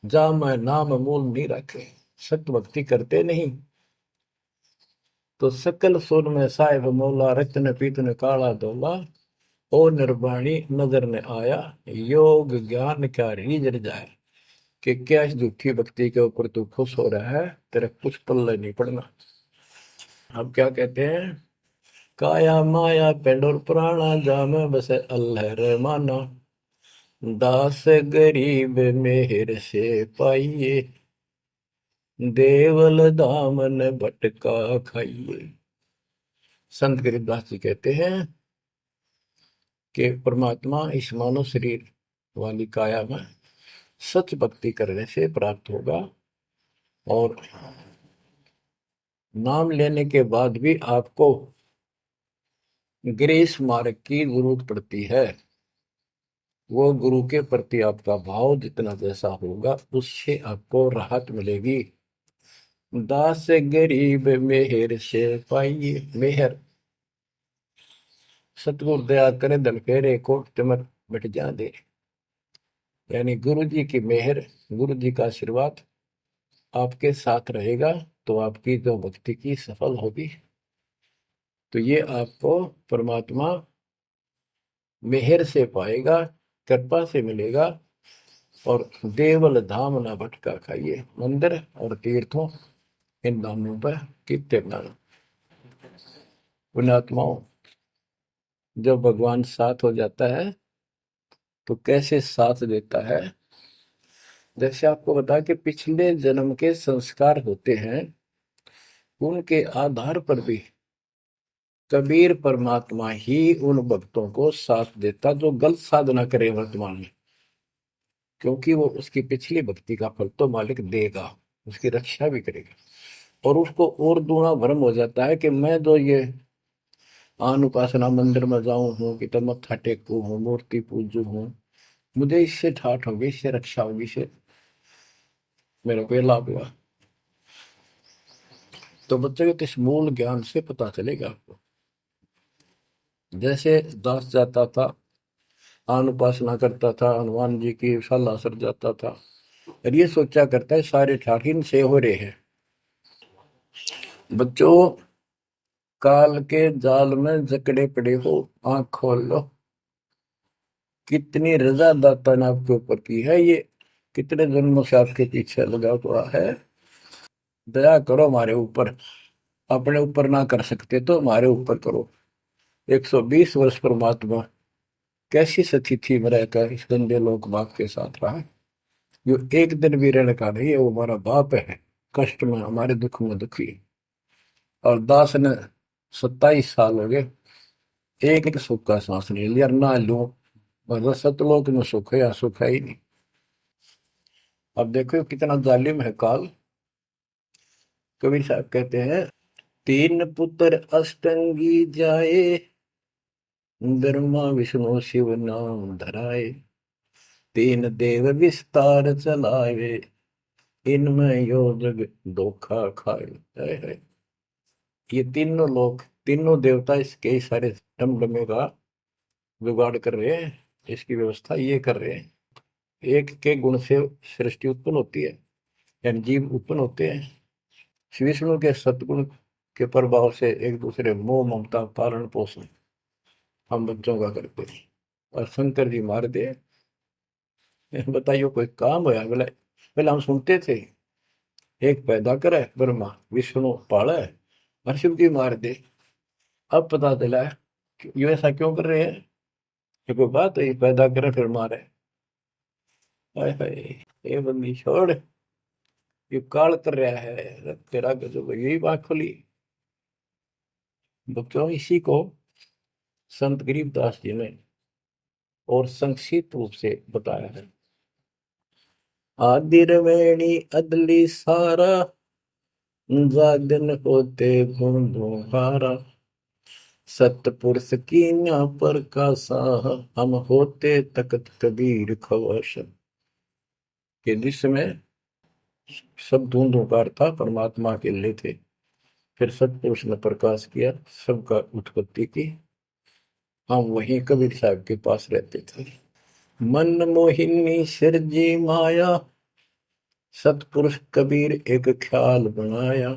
जा मैं नाम मूल नहीं रखे, सत्य भक्ति करते नहीं, तो सकल सुर में साहिब मौला, रत्न पीतन काला धोला। ओ निर्वाणी नजर ने आया, योग ज्ञान क्या रीझ जाए। कि क्या इस झूठी भक्ति के ऊपर तू खुश हो रहा है, तेरे कुछ पल्ले नहीं पड़ना। अब क्या कहते हैं? काया माया पेंड और पुराना, जाम बस अल्लाह रहमाना। दास गरीब मेहर से पाइए, देवल दामन भटका खाइए। संत गरीबदास जी कहते हैं कि परमात्मा इस मानव शरीर वाली काया में सच भक्ति करने से प्राप्त होगा, और नाम लेने के बाद भी आपको ग्रेस मार्ग की जरूरत पड़ती है। वो गुरु के प्रति आपका भाव जितना जैसा होगा उससे आपको राहत मिलेगी। दास गरीब मेहर से पाइए। मेहर, सतगुरु दया करे धन फेरे कोट तिमर मिट जा दे। यानी गुरु जी की मेहर, गुरु जी का आशीर्वाद आपके साथ रहेगा तो आपकी जो भक्ति की सफल होगी। तो ये आपको परमात्मा मेहर से पाएगा, कृपा से मिलेगा। और देवल धाम ना भटका खाइए। मंदिर और तीर्थों, इन नामों पर कितने नाम। पुण्यात्माओं, जब भगवान साथ हो जाता है तो कैसे साथ देता है। जैसे आपको बता कि पिछले जन्म के संस्कार होते हैं, उनके आधार पर भी कबीर परमात्मा ही उन भक्तों को साथ देता जो गलत साधना करे वर्तमान में, क्योंकि वो उसकी पिछली भक्ति का फल तो मालिक देगा, उसकी रक्षा भी करेगा। और उसको और दूना भ्रम हो जाता है कि मैं जो ये आन उपासना मंदिर में जाऊं हूँ कि तो मत्था टेकू हूँ, मूर्ति पूजू हूँ, मुझे इससे ठाठ होगी, इससे रक्षा होगी, इससे मेरे को ये लाभ हुआ। तो बच्चे के इस मूल ज्ञान से पता चलेगा आपको। जैसे दास जाता था, आन उपासना करता था, हनुमान जी की शाला सर जाता था, और ये सोचा करता है सारे ठाठ इनसे हो रहे हैं। बच्चों, काल के जाल में जकड़े पड़े हो, आंख खोल लो। कितनी रजा दाता ने आपके ऊपर की है, ये कितने जन्मों से आपके पीछे लगा हुआ है। दया करो हमारे ऊपर, अपने ऊपर ना कर सकते तो हमारे ऊपर करो। 120 वर्ष परमात्मा कैसी स्थिति में रहकर इस गंदे लोक बाप के साथ रहा। जो एक दिन भी रहने का नहीं है, वो हमारा बाप है, कष्ट में हमारे दुख में दुखी। और दास ने 27 साल हो गए, एक सुख का सांस नहीं लिया, ना लो। मतलब सतलोक में सुख है या सुख है ही नहीं। अब देखो कितना जालिम है काल। कबीर साहब कहते हैं, तीन पुत्र अष्टंगी जाए, ब्रह्मा विष्णु शिव नाम धराए, तीन देव विस्तार चलाए, इनमें यो जग धोखा खाए। हाय हाय। ये तीनों लोग, तीनों देवता इसके सारे डमडमे का जुगाड़ कर रहे हैं, इसकी व्यवस्था ये कर रहे हैं। एक के गुण से सृष्टि उत्पन्न होती है, यानी जीव उत्पन्न होते हैं। श्री विष्णु के सतगुण के प्रभाव से एक दूसरे मोह ममता पालन पोषण हम बच्चों का करते हैं। और शंकर जी मार दे, बताइए कोई काम होया बोले। पहले हम सुनते थे, एक पैदा करे ब्रह्मा, विष्णु पाले, और शिव जी मार दे। अब पता चला है कि ये ऐसा क्यों कर रहे हैं। ये कोई बात है, ये पैदा करे फिर मारे। हाय हाय, ये बंदी छोड़, ये काल कर रहा है तेरा गजब। यही बात खुली बच्चों। इसी को संत गरीबदास जी ने और संक्षिप्त रूप से बताया है। आदि रवेणी अदली सारा, जागन होते हारा, सतपुरुष की न पर का साह, हम होते तकत कबीर खवश। के जिसमें सब धुंधुकार था, परमात्मा के लिए थे। फिर सतपुरुष ने प्रकाश किया, सबका उत्पत्ति की। हम वहीं कबीर साहब के पास रहते थे। मन मोहिनी सिरजी माया, सतपुरुष कबीर एक ख्याल बनाया,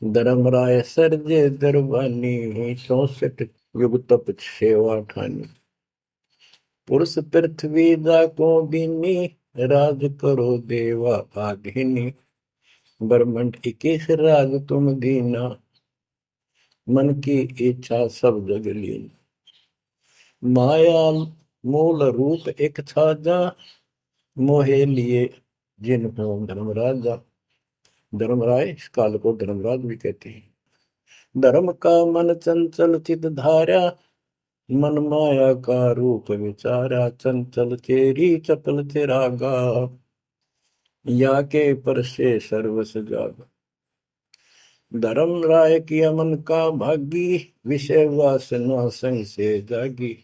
धर्मराय सरजे दरबानी, 64 युग तप सेवा ठानी, पुरुष पृथ्वी जाको बीनी, राज करो देवा आधीनी, ब्रह्मंड 21 राज तुम दीना, मन की इच्छा सब जग लीन, माया मूल रूप एक छाजा, मोहे लिए जिन हो धर्म राजा, धर्मराय, इस काल को धर्मराज भी कहते हैं। धर्म का मन चंचल चित धारा, मन माया का रूप विचारा, चंचल चेरी चपल चेरागा, या के पर से सर्वस जागा। धर्म राय किया मन का भागी, विषय वासना संग से जागी,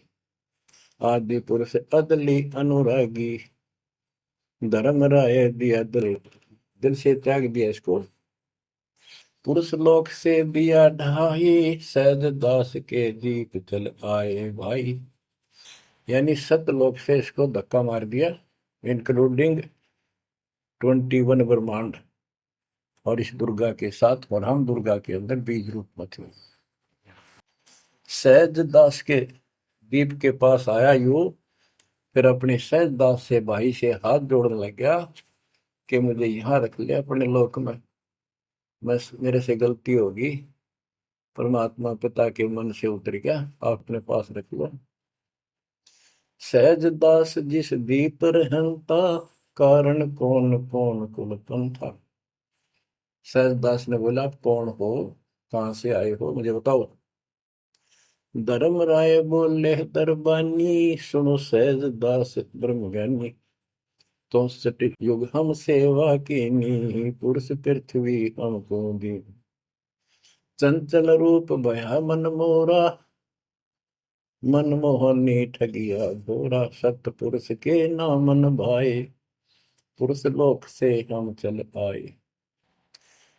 आदि पुरुष अदली अनुरागी। धर्म राय दिया दिल, दिल से त्याग दिया इसको। पुरुष लोक से दिया ढाई, सहज दास के दीप चल आए भाई। यानी सतलोक से इसको धक्का मार दिया, इंक्लूडिंग 21 ब्रह्मांड और इस दुर्गा के साथ, और हम दुर्गा के अंदर बीज रूप में थे। सहज दास के दीप के पास आया यू, फिर अपने सहज दास से भाई से हाथ जोड़ने लग गया कि मुझे यहाँ रख ले अपने लोक में, बस मेरे से गलती होगी, परमात्मा पिता के मन से उतर गया, आप अपने पास रख लो। सहज दास जिस दीप रहता, कारण कौन कौन कुल पंथा। सहज दास ने बोला, आप कौन हो, कहां से आए हो, मुझे बताओ। धर्म राय बोले दरबानी, सुनो सहज दास ब्रह्म ज्ञानी। तो सटिक युग हम सेवा कीनी, पुरुष पृथ्वी हमको दी। चंचल रूप भया मन मोरा, मनमोहनी ठगिया घोरा। सतपुरुष के नामन भाए, पुरुष लोक से हम चल आए।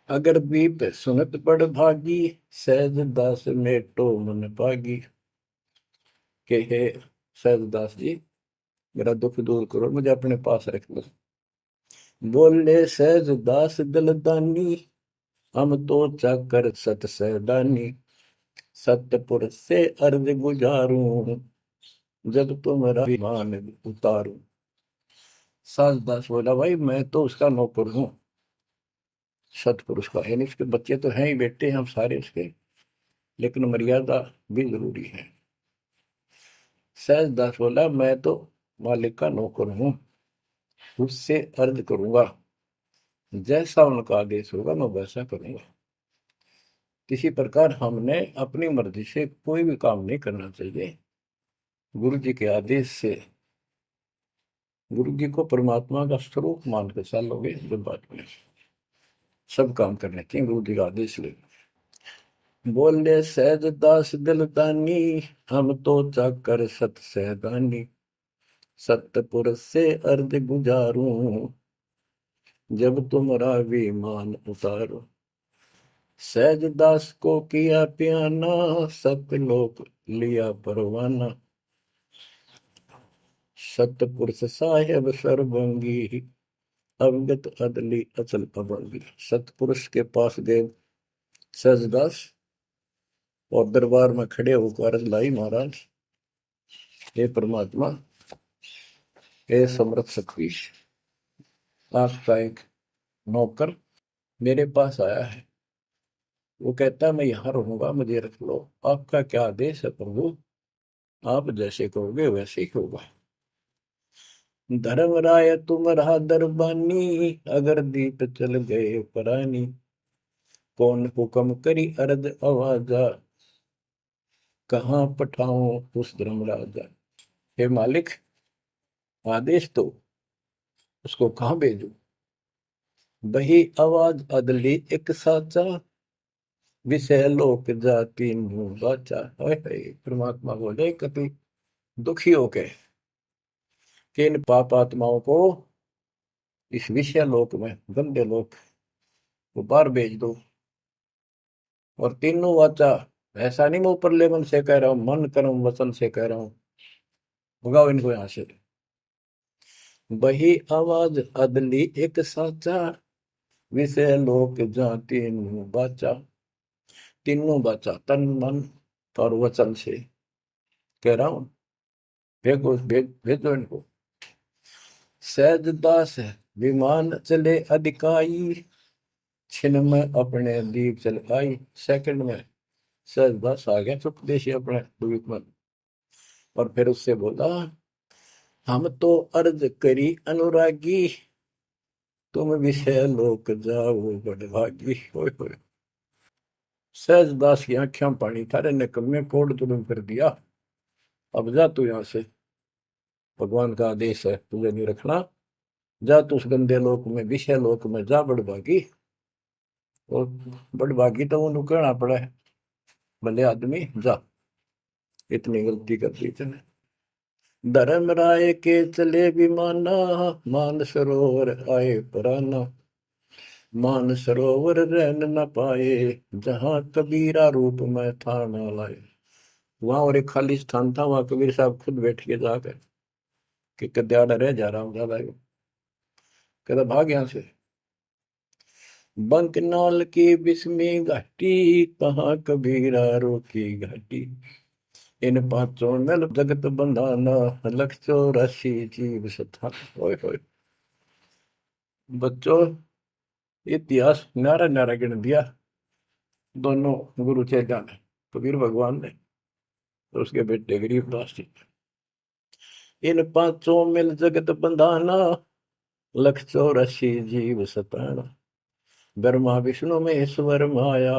अगर दीप सुनत बड़ भागी, सहज दास मेटो मन पागी। के हे सहज दास जी, मेरा दुख दूर करो, मुझे अपने पास रख लो। बोले सहज दास दलदानी, हम तो चाकर सत सहदानी। सतपुरुष से अर्ज गुजारूं, जब तुम्हारा विमान उतारूं। सहज दास बोला, भाई मैं तो उसका नौकर हूं, सतपुरुष का, यानी उसके बच्चे तो हैं ही, बेटे हम सारे उसके, लेकिन मर्यादा भी जरूरी है। सहज दास बोला, मैं तो मालिक का नौकर हूं, उससे अर्ज करूंगा, जैसा उनका आदेश होगा मैं वैसा करूंगा। किसी प्रकार हमने अपनी मर्जी से कोई भी काम नहीं करना चाहिए, गुरु जी के आदेश से। गुरु जी को परमात्मा का स्वरूप मानकर चलोगे तो बात में सब काम करने चाहिए, गुरु जी का आदेश ले। बोले सहज दास दिलदानी, हम तो चाकर सत सहदानी। सतपुरुष से अर्ज गुजारूं, जब तुम्हारा विमान उतारो। सहज दास को किया प्याना, सतलोक लिया परवाना। सतपुरुष साहेब सर्वंगी, अवगत अदली अचल अभंगी। सतपुरुष के पास गए सहजदास और दरबार में खड़े होकर अर्ज लाई, महाराज हे परमात्मा, हे समर्थ शक्ति, आपका एक नौकर मेरे पास आया है, वो कहता है मैं यहाँ रहूंगा, मुझे रख लो, आपका क्या आदेश है प्रभु, आप जैसे कहोगे वैसे ही होगा। धर्म राय तुम रहा दरबानी, अगर दीप चल गए परानी। कौन हुक्म करी अर्ज आवाजा, कहाँ पठाऊं उस धर्म राजा। हे मालिक, आदेश तो उसको कहाँ भेजू। बही आवाज अदली एक साचा, विषय लोक जाति मुंह बाचा। परमात्मा बोले कभी दुखी होके कि इन पाप आत्माओं को इस विषय लोक में, गंदे लोक को बाहर भेज दो। और तीनों वाचा, ऐसा नहीं मैं ऊपर लेवल से कह रहा हूं, मन कर्म वचन से कह रहा हूं, भगाओ इनको यहां से। बही आवाज अदली एक साचा, विषय लोक जाति मुंह बाचा। तीनों बाचा, तन मन और वचन से कह रहा हूं, भेजो भेजो इनको। सहज दास विमान चले अधिकाई, छिन में अपने दीप चल आई। सेकंड में सहज दास आ गया चुपदेशी अपने द्वीप में, और फिर उससे बोला, हम तो अर्ज करी अनुरागी, तुम विषय लोक जाओ बड़भागी। होय होय। सहजदास की आंखें पानी, थारे निकम्मे कोड तुम कर दिया, अब जा तू यहां से, भगवान का आदेश है तुझे नहीं रखना, जा तू उस गंदे लोक में, विषय लोक में जा बड़भागी। और बड़भागी तो वो कहना पड़ा है, भले आदमी जा, इतनी गलती कर दी तूने। धर्म राय के चले विमाना, मान सरोवर आए पराना, मान सरोवर रहन न पाए, जहां कबीरा रूप में था न लाए। वहां और एक खाली स्थान था, वहां कबीर साहब खुद बैठ के जाकर कि कद्याड़ा रह जा रहा हूं ज्यादा, कहता भाग यहां से। बंकनाल की बिस्मी घाटी, कहाँ कबीरा रोकी घाटी, इन पांचों नल जगत बंधाना, लख 84 जीव सथा। ओए होए बच्चों, इतिहास न्यारा न्यारा गिन दिया दोनों गुरु चेला ने, कबीर भगवान ने और उसके बेटे गरीबदास जी। इन पांचों मिल जगत बंधाना, लख 84 जीव सताना, ब्रह्मा विष्णु महेश्वर माया,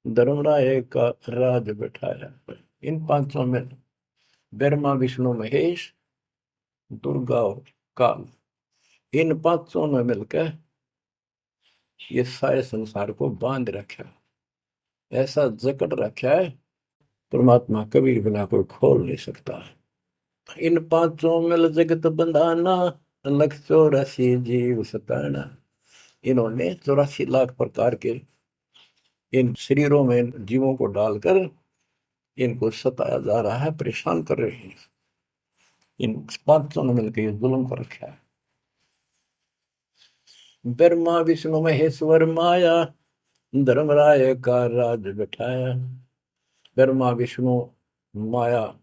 धर्मराय का राज बैठाया। इन पांचों में ब्रह्मा विष्णु महेश, दुर्गा और काल, इन पांचों ने मिलकर ये सारे संसार को बांध रखा, ऐसा जकड़ रखा है, परमात्मा कबीर बिना कोई खोल नहीं सकता। इन पांचों मिल जगत बंधाना, लख 84 जीव सताना। इन्होंने 84 लाख प्रकार के इन शरीरों में जीवों को डालकर इनको सताया जा रहा है, परेशान कर रहे हैं। इन पांचों ने मिलकर ये जुल्म कर रखा है। ब्रह्मा विष्णु महेश्वर माया, धर्मराय का राज बैठाया। ब्रह्मा विष्णु माया,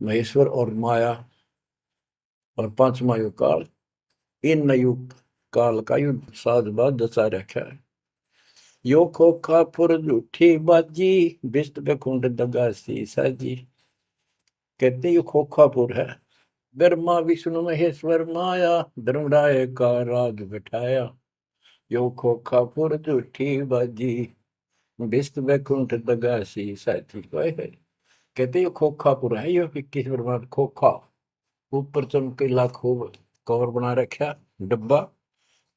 महेश्वर और माया और पांचवा युग काल, इन युग काल का युद्ध साजबाज जचा रखा है। यो खोखा फुर झूठी बाजी, बिस्त बकुंड दगासी साजी। कहते यो खोखापुर है, ब्रह्मा विष्णु महेश्वर माया, धर्मराय का राज बैठाया। यो खोखापुर झूठी बाजी, बिस्त बकुंठ दगासी साजी। कहते यो खोखापुर है, यो 21 ब्रह्मांड खोखा, ऊपर चमकीला खूब कवर बना रखा डब्बा,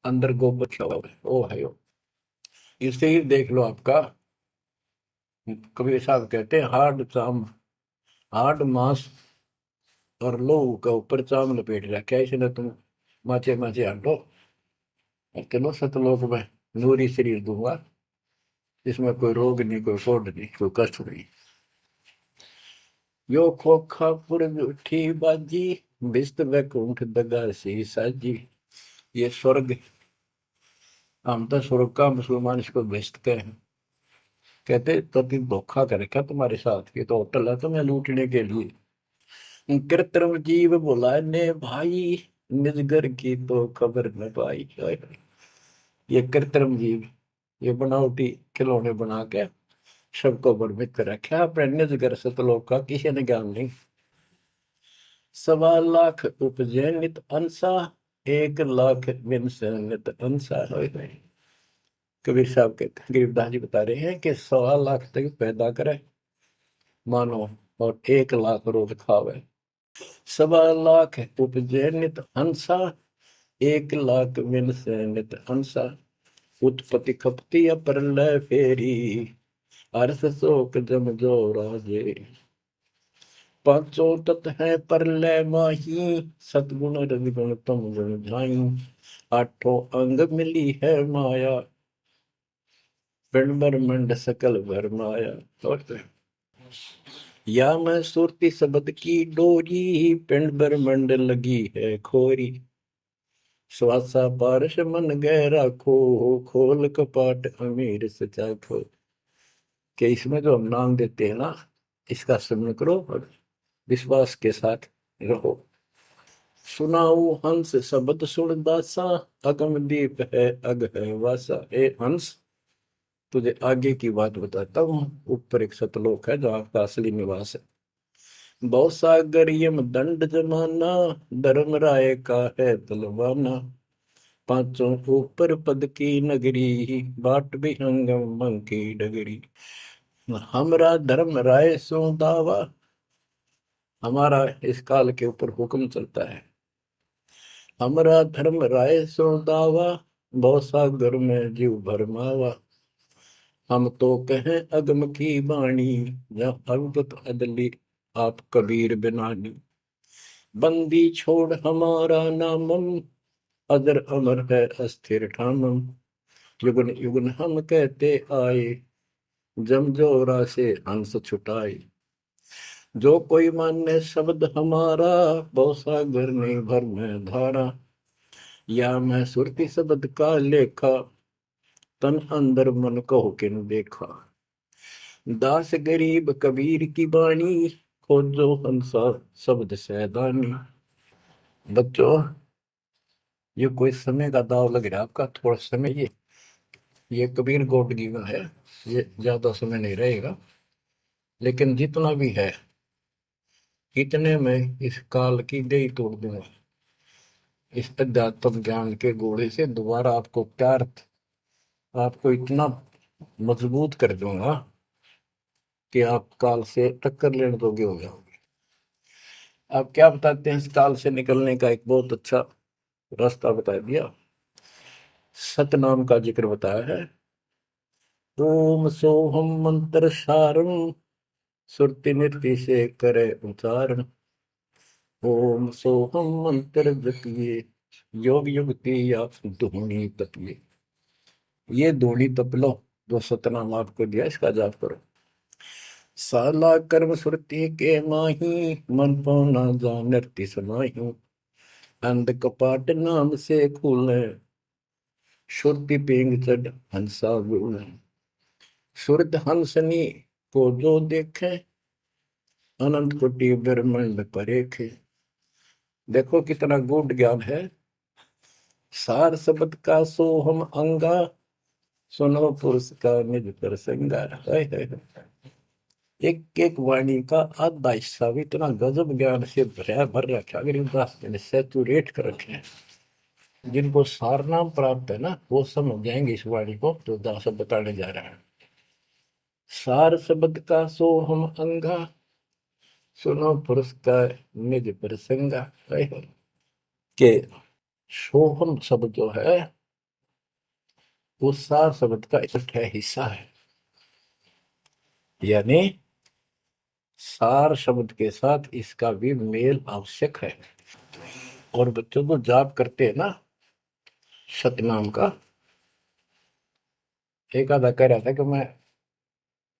अंदर गोबर रखा हुआ है, ओ है यो। इसे ही देख लो आपका, कबीर साहब कहते हैं हार्ड चाम, हार्ड मांस और लोहू का ऊपर चाम लपेट रखा है, इसने तुम माचे माचे आंटो, चलो सतलोक में नूरी शरीर दूंगा, इसमें कोई रोग नहीं, कोई फोड़ नहीं, कोई कष्ट नहीं। यो खोखा पुर उठी बाजी, बिस्त वैकुंठ दगासी साजी। ये स्वर्ग, हम तो स्वर्ग का मुसलमान इसको बेस्ट कहे हैं। कहते तो धोखा कर रखा तुम्हारे साथ, ये तो होटल है तुम्हें लूटने के लिए। कृत्रिम जीव बुलाए ने भाई, निजगर की तो खबर न पाई। ये कृत्रिम जीव, ये बनावटी खिलौने बना के सबको भ्रमित कर रखा, अपने निजगर सतलोक का किसी ने ज्ञान नहीं। 1.25 लाख उपजे नित अंसा, 1 लाख बिन से नित अंसा। कबीर साहब के गरीबदास जी बता रहे हैं कि 1.25 लाख तक पैदा करे मानो और 1 लाख रोज खावे। 1.25 लाख उपजे नित हंसा, 1 लाख बिन से नित हंसा। उत्पत्ति खपती प्रलय फेरी, अर्थ शोक जम जो राजे। पांचों तत् है प्रलय माही, सतगुण रजगुण तम गुण झाई। आठों अंग मिली है माया, पिंड ब्रह्मंड सकल भरमाया। या मैं सुरती शब्द की डोरी, पिंड ब्रह्मंड लगी है खोरी। श्वासा पारस मन गहरा खो, खोल कपाट अमीर सचा खो। कि इसमें जो हम नाम देते हैं ना, इसका स्मरण करो और विश्वास के साथ रहो। सुनाऊ हंस शब्द सुन दासा, अगम दीप है अग है वासा। ए हंस, तुझे आगे की बात बताता हूँ। ऊपर एक सतलोक है जहाँ का असली निवास है। बहुत सागर यम दंड जमाना, धर्म राय का है तलवाना। पांचों ऊपर पद की नगरी, बाट विहंगम मन की डगरी। हमरा धर्म राय सो दावा, हमारा इस काल के ऊपर हुक्म चलता है। हमरा धर्म राय सो दावा, भव सागर में जीव भरमावा। हम तो कहें अगम की वाणी, जहाँ अवगत अदली आप कबीर बिनानी। बंदी छोड़ हमारा नामम, अदर अमर है अस्थिर ठामम। युगन युगन हम कहते आए, जमजोरा से हंस छुटाए। जो कोई माने शब्द हमारा, भव सागर में भर में धारा। या मैं सुरती शब्द का लेखा, तन अंदर मन को किन देखा। दास गरीब कबीर की बाणी, खोजो हंसा शब्द सैदानी। बच्चों, ये कोई समय का दाव लग रहा है आपका, थोड़ा समय ये कबीर गॉड गिवन है, ये ज्यादा समय नहीं रहेगा। लेकिन जितना भी है, इतने में इस काल की दई तोड़ दूंगा। इस अध्यात्म ज्ञान के घोड़े से दोबारा आपको प्यार, आपको इतना मजबूत कर दूंगा कि आप काल से टक्कर लेने जोगे हो जाओगे। आप क्या बताते हैं, इस काल से निकलने का एक बहुत अच्छा रास्ता बता दिया। सतनाम का जिक्र बताया है। ओम सोहम मंत्र सारम, सुरति नृत्य से करे उच्चारण। ओम सोहम मंत्र जपिए, योग युक्ति या धूनी तपिए। ये धूनी तप लो, जो सतनाम आपको दिया, इसका जाप करो। साला कर्म सुरति के माही, मन पौना जा नृत्य समाही। अंध कपाट नाम से खुले, शुद्धि पेंग चढ़ हंसा गुण। शुद्ध हंसनी को जो देखे, अनंत कोटि ब्रह्मांड परेखे। देखो कितना गूढ़ ज्ञान है। सार शब्द का सोहम अंगा, सुनो पुरुष का निज प्रसंगा। एक एक वाणी का आधा हिस्सा भी इतना गजब ज्ञान से भर रखा, गरीबदास ने सैचुरेट कर रखे हैं। जिनको सारनाम प्राप्त है ना, वो समझ जाएंगे इस वाणी को जो दास बताने जा रहा है। सार शब्द का सोहम अंगा, सुनो पुरुष का निज प्रसंगा। के सोहम शब्द जो है, वो सार शब्द का इकट्ठा हिस्सा है। यानी सार शब्द के साथ इसका भी मेल आवश्यक है। और बच्चों को जाप करते हैं ना सतनाम का, एक आधा कह रहा था कि मैं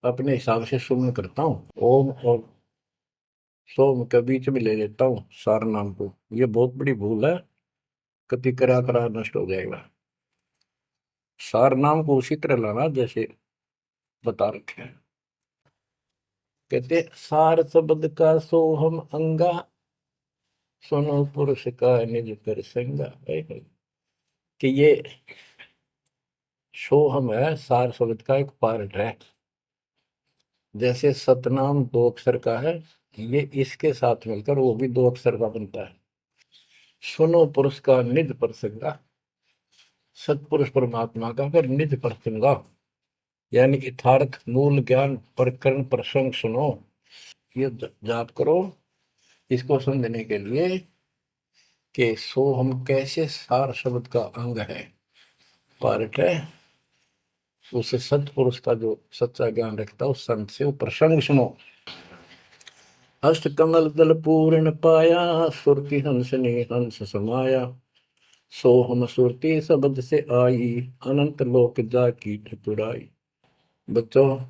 अपने हिसाब से सुमन करता हूँ, ओम और सोम के बीच में ले लेता हूँ सार नाम को। ये बहुत बड़ी भूल है, कति करा करा नष्ट हो जाएगा। सार नाम को उसी तरह लाना जैसे बता रखे हैं। कहते सार शब्द का सोहम अंगा, सुनो पुरुष का निज प्रसंगा। कि ये सोहम है, सार शब्द का एक पार्ट है। जैसे सतनाम दो अक्षर का है, ये इसके साथ मिलकर वो भी दो अक्षर का बनता है। सुनो पुरुष का निज प्रसंगा, सतपुरुष परमात्मा का फिर निज प्रसंगा, यानी यथार्थ मूल ज्ञान प्रकरण प्रसंग सुनो। ये जाप करो इसको समझने के लिए कि सो हम कैसे सार शब्द का अंग है, पार्ट है। उसे सतपुरुष का जो सच्चा ज्ञान रखता है, उस संत से वो प्रसंग सुनो। अष्ट कमल दल पूर्ण पाया, सुरति हंस ने हंस समाया। सो हम सुरति शब्द से आई, अनंत लोक जाकी ठकुराई। बच्चों,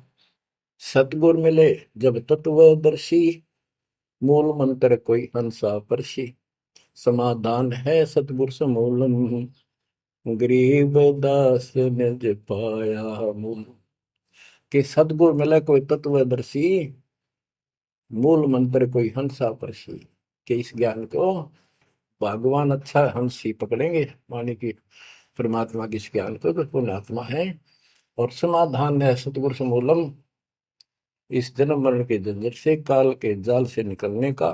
सतगुर मिले जब तत्वदर्शी, मूल मंत्र कोई हंसा परसी। समाधान है सतगुर समूलम, गरीब दास निज पाया मूल। कि सतगुर मिले कोई तत्वदर्शी, मूल मंत्र कोई हंसा परसी। कि इस ज्ञान को भगवान अच्छा हंस ही पकड़ेंगे, माने कि परमात्मा के इस ज्ञान को तो पुण्यात्मा है। और समाधान है सतगुर समूलम, इस जन्म मरण के झंझट से, काल के जाल से निकलने का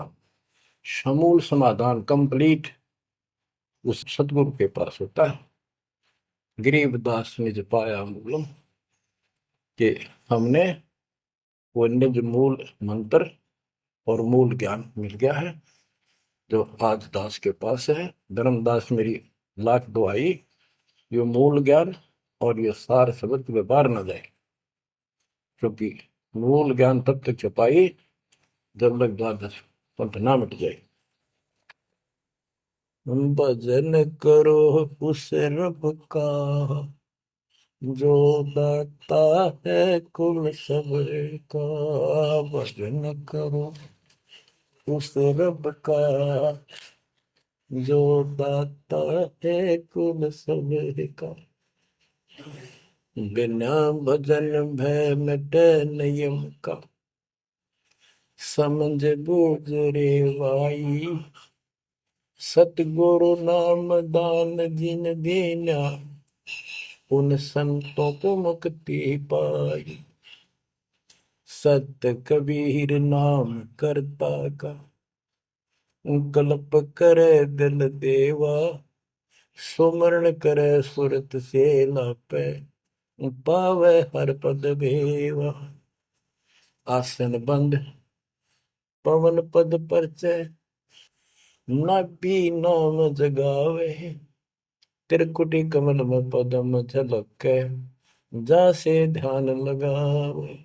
समूल समाधान कंप्लीट उस सतगुरु के पास होता है। गरीबदास निज पाया मूलम, कि हमने वो निज मूल मंत्र और मूल ज्ञान मिल गया है जो आज दास के पास है। धर्मदास मेरी लाख दुआई, ये मूल ज्ञान और ये सार शब्द व्यवहार न जाए, क्योंकि मूल ज्ञान तब तक छपाई जब तक द्वादश पंथ ना मिट जाए। भजन करो उस रब का जो दाता है कुल सबका, भजन करो उस रब का जो दाता है कुल सबका। बिना भजन भय मिटे नियम का, समझ बूझ रे भाई, सतगुरु नाम दान जिन दीना, उन संतों को मुक्ति पाई। सत कबीर नाम करता का, कल्प करे दिल देवा, सुमरण करे सुरत से लापे, पावे हर पद भेवा। आसन बंद पवन पद परचय, नाभि नाम जगावे, त्रिकुटी कमल में पदम झलके, जासे ध्यान लगावे।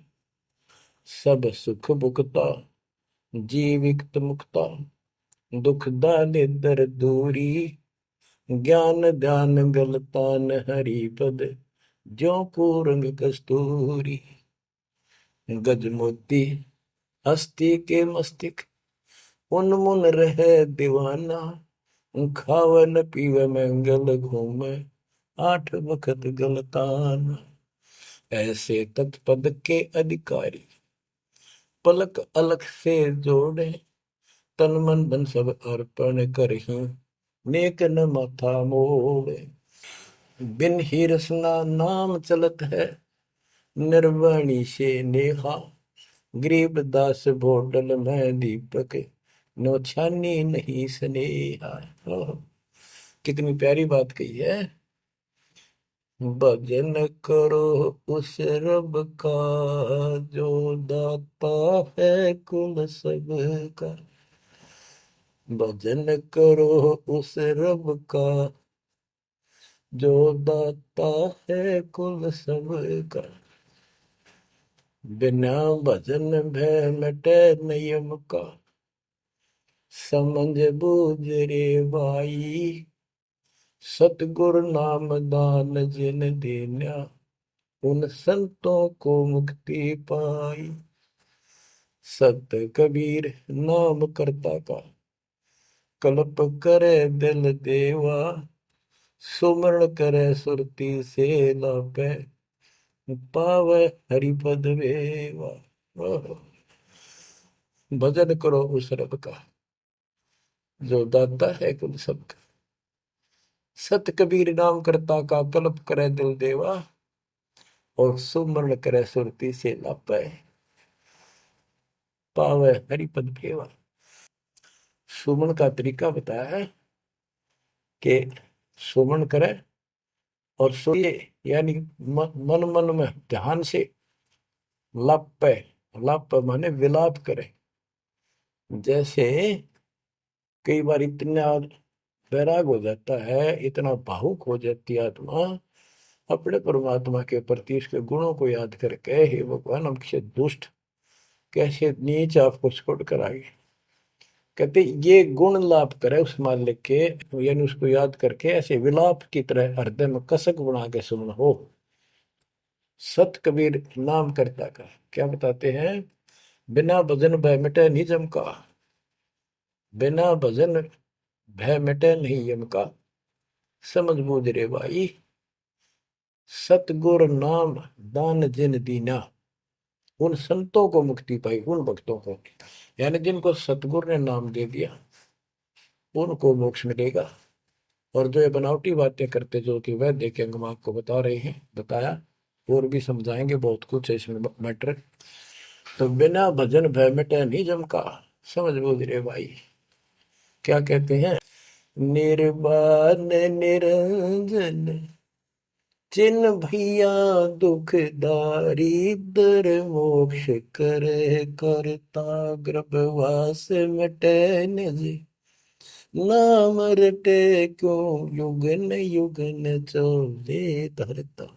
सब सुख भुगता जीवित मुक्ता, दुख दाले दर दूरी, ज्ञान ध्यान गलतान हरि पद, ज्यों पूरंग कस्तूरी। गज मोती हस्ती के मस्तिष्क, उन्मुन रहे दीवाना, खावे न पीवे मंगल घूमे, आठ बखत गलतान। ऐसे तत्पद के अधिकारी, पलक अलख से जोड़े, तन मन धन सब अर्पण करही, नेक न माथा मोड़े। बिन ही रसना नाम चलत है, निर्वाणी से नेहा, गरीबदास भोडल में दीपक, नो छानी नहीं स्नेहा। कितनी प्यारी बात कही है। भजन करो उस रब का जो दाता है कुल सबका, भजन करो उस रब का जो दाता है कुल सबका। बिना भजन भय मिटे नियम का, समझ बूझ रे भाई, सतगुरु नाम दान जिन देना, उन संतों को मुक्ति पाई। सत कबीर नाम करता का, कल्प करे दिल देवा, सुमरण करे सुरती से लापे, पावे हरिपद वेवा। भजन करो उस रब का जो दाता है कुल सबका। सत कबीर नाम करता का, कल्प करे दिल देवा, और सुमरण करे सुरती से लापे, पावे हरिपद भेवा। सुमन का तरीका बताया है कि सुमन करे और सुने, यानी मन मन में ध्यान से लापे, लाप माने विलाप करे। जैसे कई बार इतना वैराग हो जाता है, इतना भावुक हो जाती है आत्मा अपने परमात्मा के प्रति, इसके गुणों को याद करके, हे भगवान हम कैसे दुष्ट, कैसे नीच आपको छोड़कर आए। कहते ये गुण लाभ करे उस मालिक के, यानी उसको याद करके ऐसे विलाप की तरह हृदय में कसक बना के सुन हो। सत कबीर नाम करता का क्या बताते हैं, बिना भजन भय मिटे निजम का, बिना भजन भय मिटे नहीं यम का, समझ बूझ रे भाई, सतगुर नाम दान जिन दीना, उन संतों को मुक्ति पाई, उन भक्तों को, यानी जिनको सतगुरु ने नाम दे दिया उनको मोक्ष मिलेगा। और जो ये बनावटी बातें करते जो कि वह देखेंगे, हम आपको बता रहे हैं, बताया और भी समझाएंगे, बहुत कुछ है इसमें मैटर। तो बिना भजन भय मिटे नहीं जम का, समझ बूझ रे भाई। क्या कहते हैं, निर्वाण निरंजन जिन भैया दुखदारी दर मोक्ष करे करता गर्भवास मिटे निज नाम रटे क्यों युगन युगन चोले धरता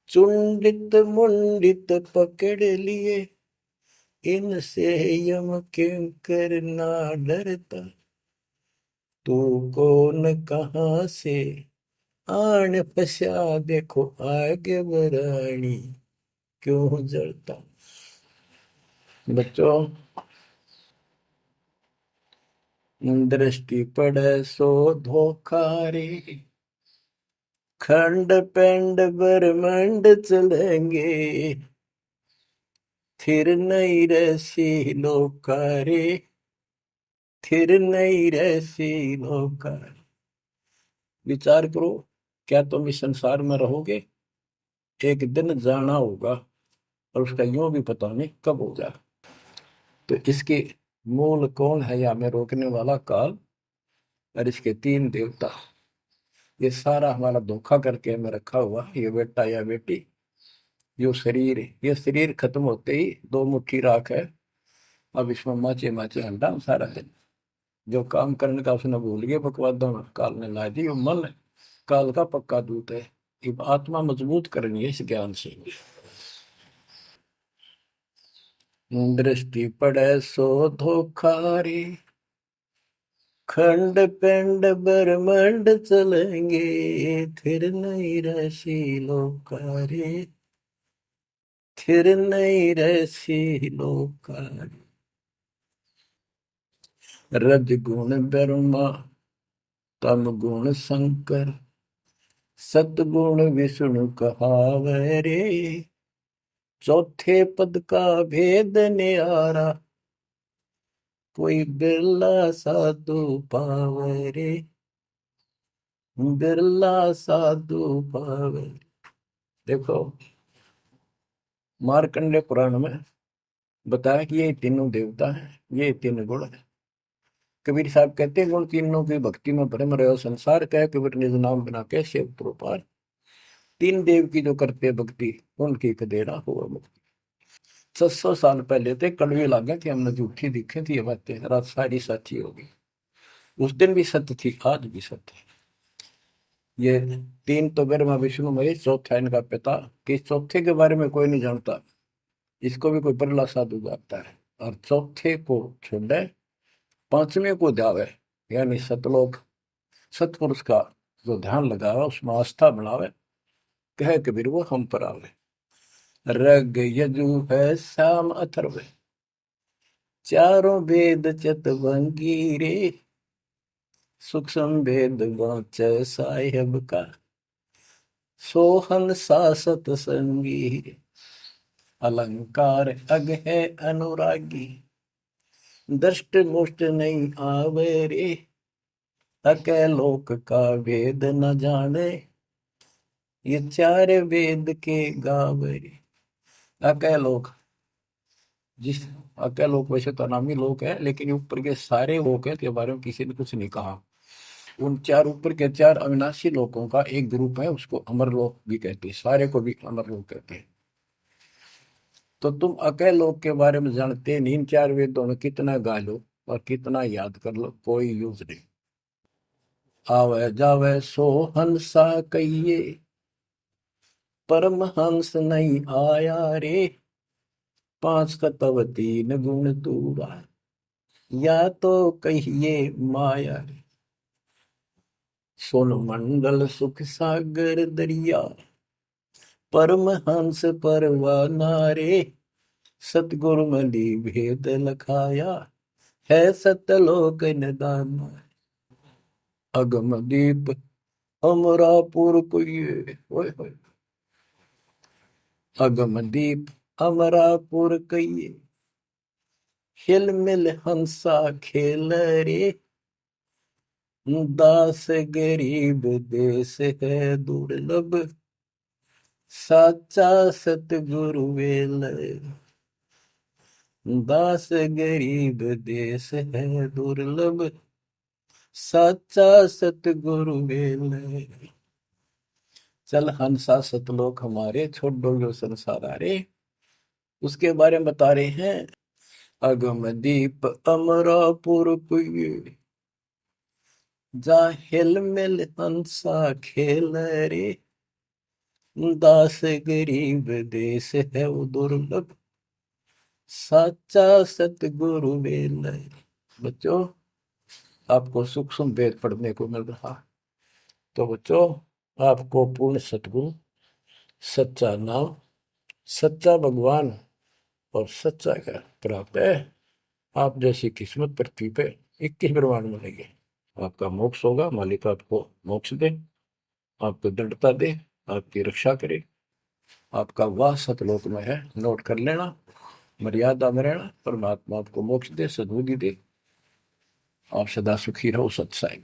चुंडित मुंडित पकड़ लिए इनसे यम किंकर ना डरता तू कौन कहाँ से आन फसा देखो आगे बरानी क्यों जलता। बच्चों, दृष्टि पड़े सो धोखा रे खंड पेंड ब्रह्मांड चलेंगे थिर नहीं रसी लोकारे थिर नहीं रसी लोकारे। विचार करो, क्या तुम इस संसार में रहोगे? एक दिन जाना होगा और उसका यूं भी पता नहीं कब होगा। तो इसके मूल कौन है या में रोकने वाला? काल और इसके तीन देवता। ये सारा हमारा धोखा करके हमें रखा हुआ ये बेटा या बेटी, ये शरीर खत्म होते ही दो मुट्ठी राख है, अब इसमें माचे माचे अंडा सारा दिन जो काम करने का उसने भूल गया बकवादों में काल ने ला दी। मन काल का पक्का दूत है। अब आत्मा मजबूत करनी है इस ज्ञान से। दृष्टि पड़े सो धोखा रे खंड पेंड ब्रह्मांड चलेंगे फिर नहीं रसी लोकारे फिर नहीं रसी लोकारे। रज गुण ब्रह्मा तम गुण शंकर सतगुण विष्णु कहावे रे चौथे पद का भेद न्यारा कोई बिरला साधु पावे रे बिरला साधु पावे। देखो, मार्कंडेय पुराण में बताया कि ये तीनों देवता हैं, ये तीन गुण है। कबीर साहब कहते हैं गुण तीनों की भक्ति में भ्रम रहे संसार कह कबीर निज नाम बिना कैसे उतरो पार। तीन देव की जो करते भक्ति उनकी कदेरा हुआ मुक्ति। 600 साल पहले थे कड़वे लागे कि हमने झूठी दिखे थी ये बातें रात सारी सच्ची होगी। उस दिन भी सत्य थी, आज भी सत्य है। ये तीन तो ब्रह्मा विष्णु महेश, चौथा इनका पिता। कि चौथे के बारे में कोई नहीं जानता, इसको भी कोई बिरला साधु जानता है। और चौथे को छोड़े पांचवें को जावे, यानी सतलोक सतपुरुष का जो ध्यान लगावे उसमें आस्था बढ़ावे, कहे कबीर वो हम पर आवे। रग यजु है श्याम अथर्व चारों वेद चतवंगी रे सूक्ष्म भेद वाच साहेब का सोहन सासत संगी अलंकार अग है अनुरागी दृष्ट मुष्ट नहीं आवे रे अके लोक का वेद न जाने ये चार वेद के गावे रे। अके लोक, जिस अके लोक वैसे तो नामी लोक है लेकिन ये ऊपर के सारे लोक है के बारे में किसी ने कुछ नहीं कहा। उन चार ऊपर के चार अविनाशी लोकों का एक ग्रुप है, उसको अमरलोक भी कहते हैं, सारे को भी अमरलोक कहते हैं। तो तुम अकेले लोक के बारे में जानते नहीं, इन चार वेदों में कितना गा लो और कितना याद कर लो कोई यूज नहीं। आवे जावे सो हंसा कहिए परम हंस नहीं आया रे पांच तत्व तीन गुण दूरा या तो कहिए माया रे सोन मंडल सुख सागर दरिया परम हंस परवाना रे सतगुरु मली भेद लखाया है सतलोक निदान अगम दीप अमरापुर कुये ओए होए अगम दीप अमरापुर कहिए हिल मिल हंसा खेल रे दास गरीब देश है दुर्लभ साचा सतगुरु वेल दास गरीब देश है दुर्लभ साचा सतगुरु वेल चल हंसा सतलोक हमारे, छोड़ दो यो संसार आरे। उसके बारे में बता रहे हैं। अगम दीप अमरापुर पुई, जा हिल मिल हंसा खेल रे। दास गरीब देश है वो दुर्लभ, साचा सतगुरु वेल। बच्चों, आपको सूक्ष्म वेद पढ़ने को मिल रहा। तो बच्चों, आपको पूर्ण सतगुरु, सच्चा नाम, सच्चा भगवान और सच्चा का प्राप्त है। आप जैसी किस्मत पृथ्वी पे 21 ब्रह्मांड मिलेंगे। आपका मोक्ष होगा, मालिक आपको मोक्ष दे, आपको दृढ़ता दे, आपकी रक्षा करे। आपका वास सतलोक में है, नोट कर लेना। मर्यादा में रहना, परमात्मा आपको मोक्ष दे, सद्बुद्धि दे। आप सदा सुखी रहो, सत्संग।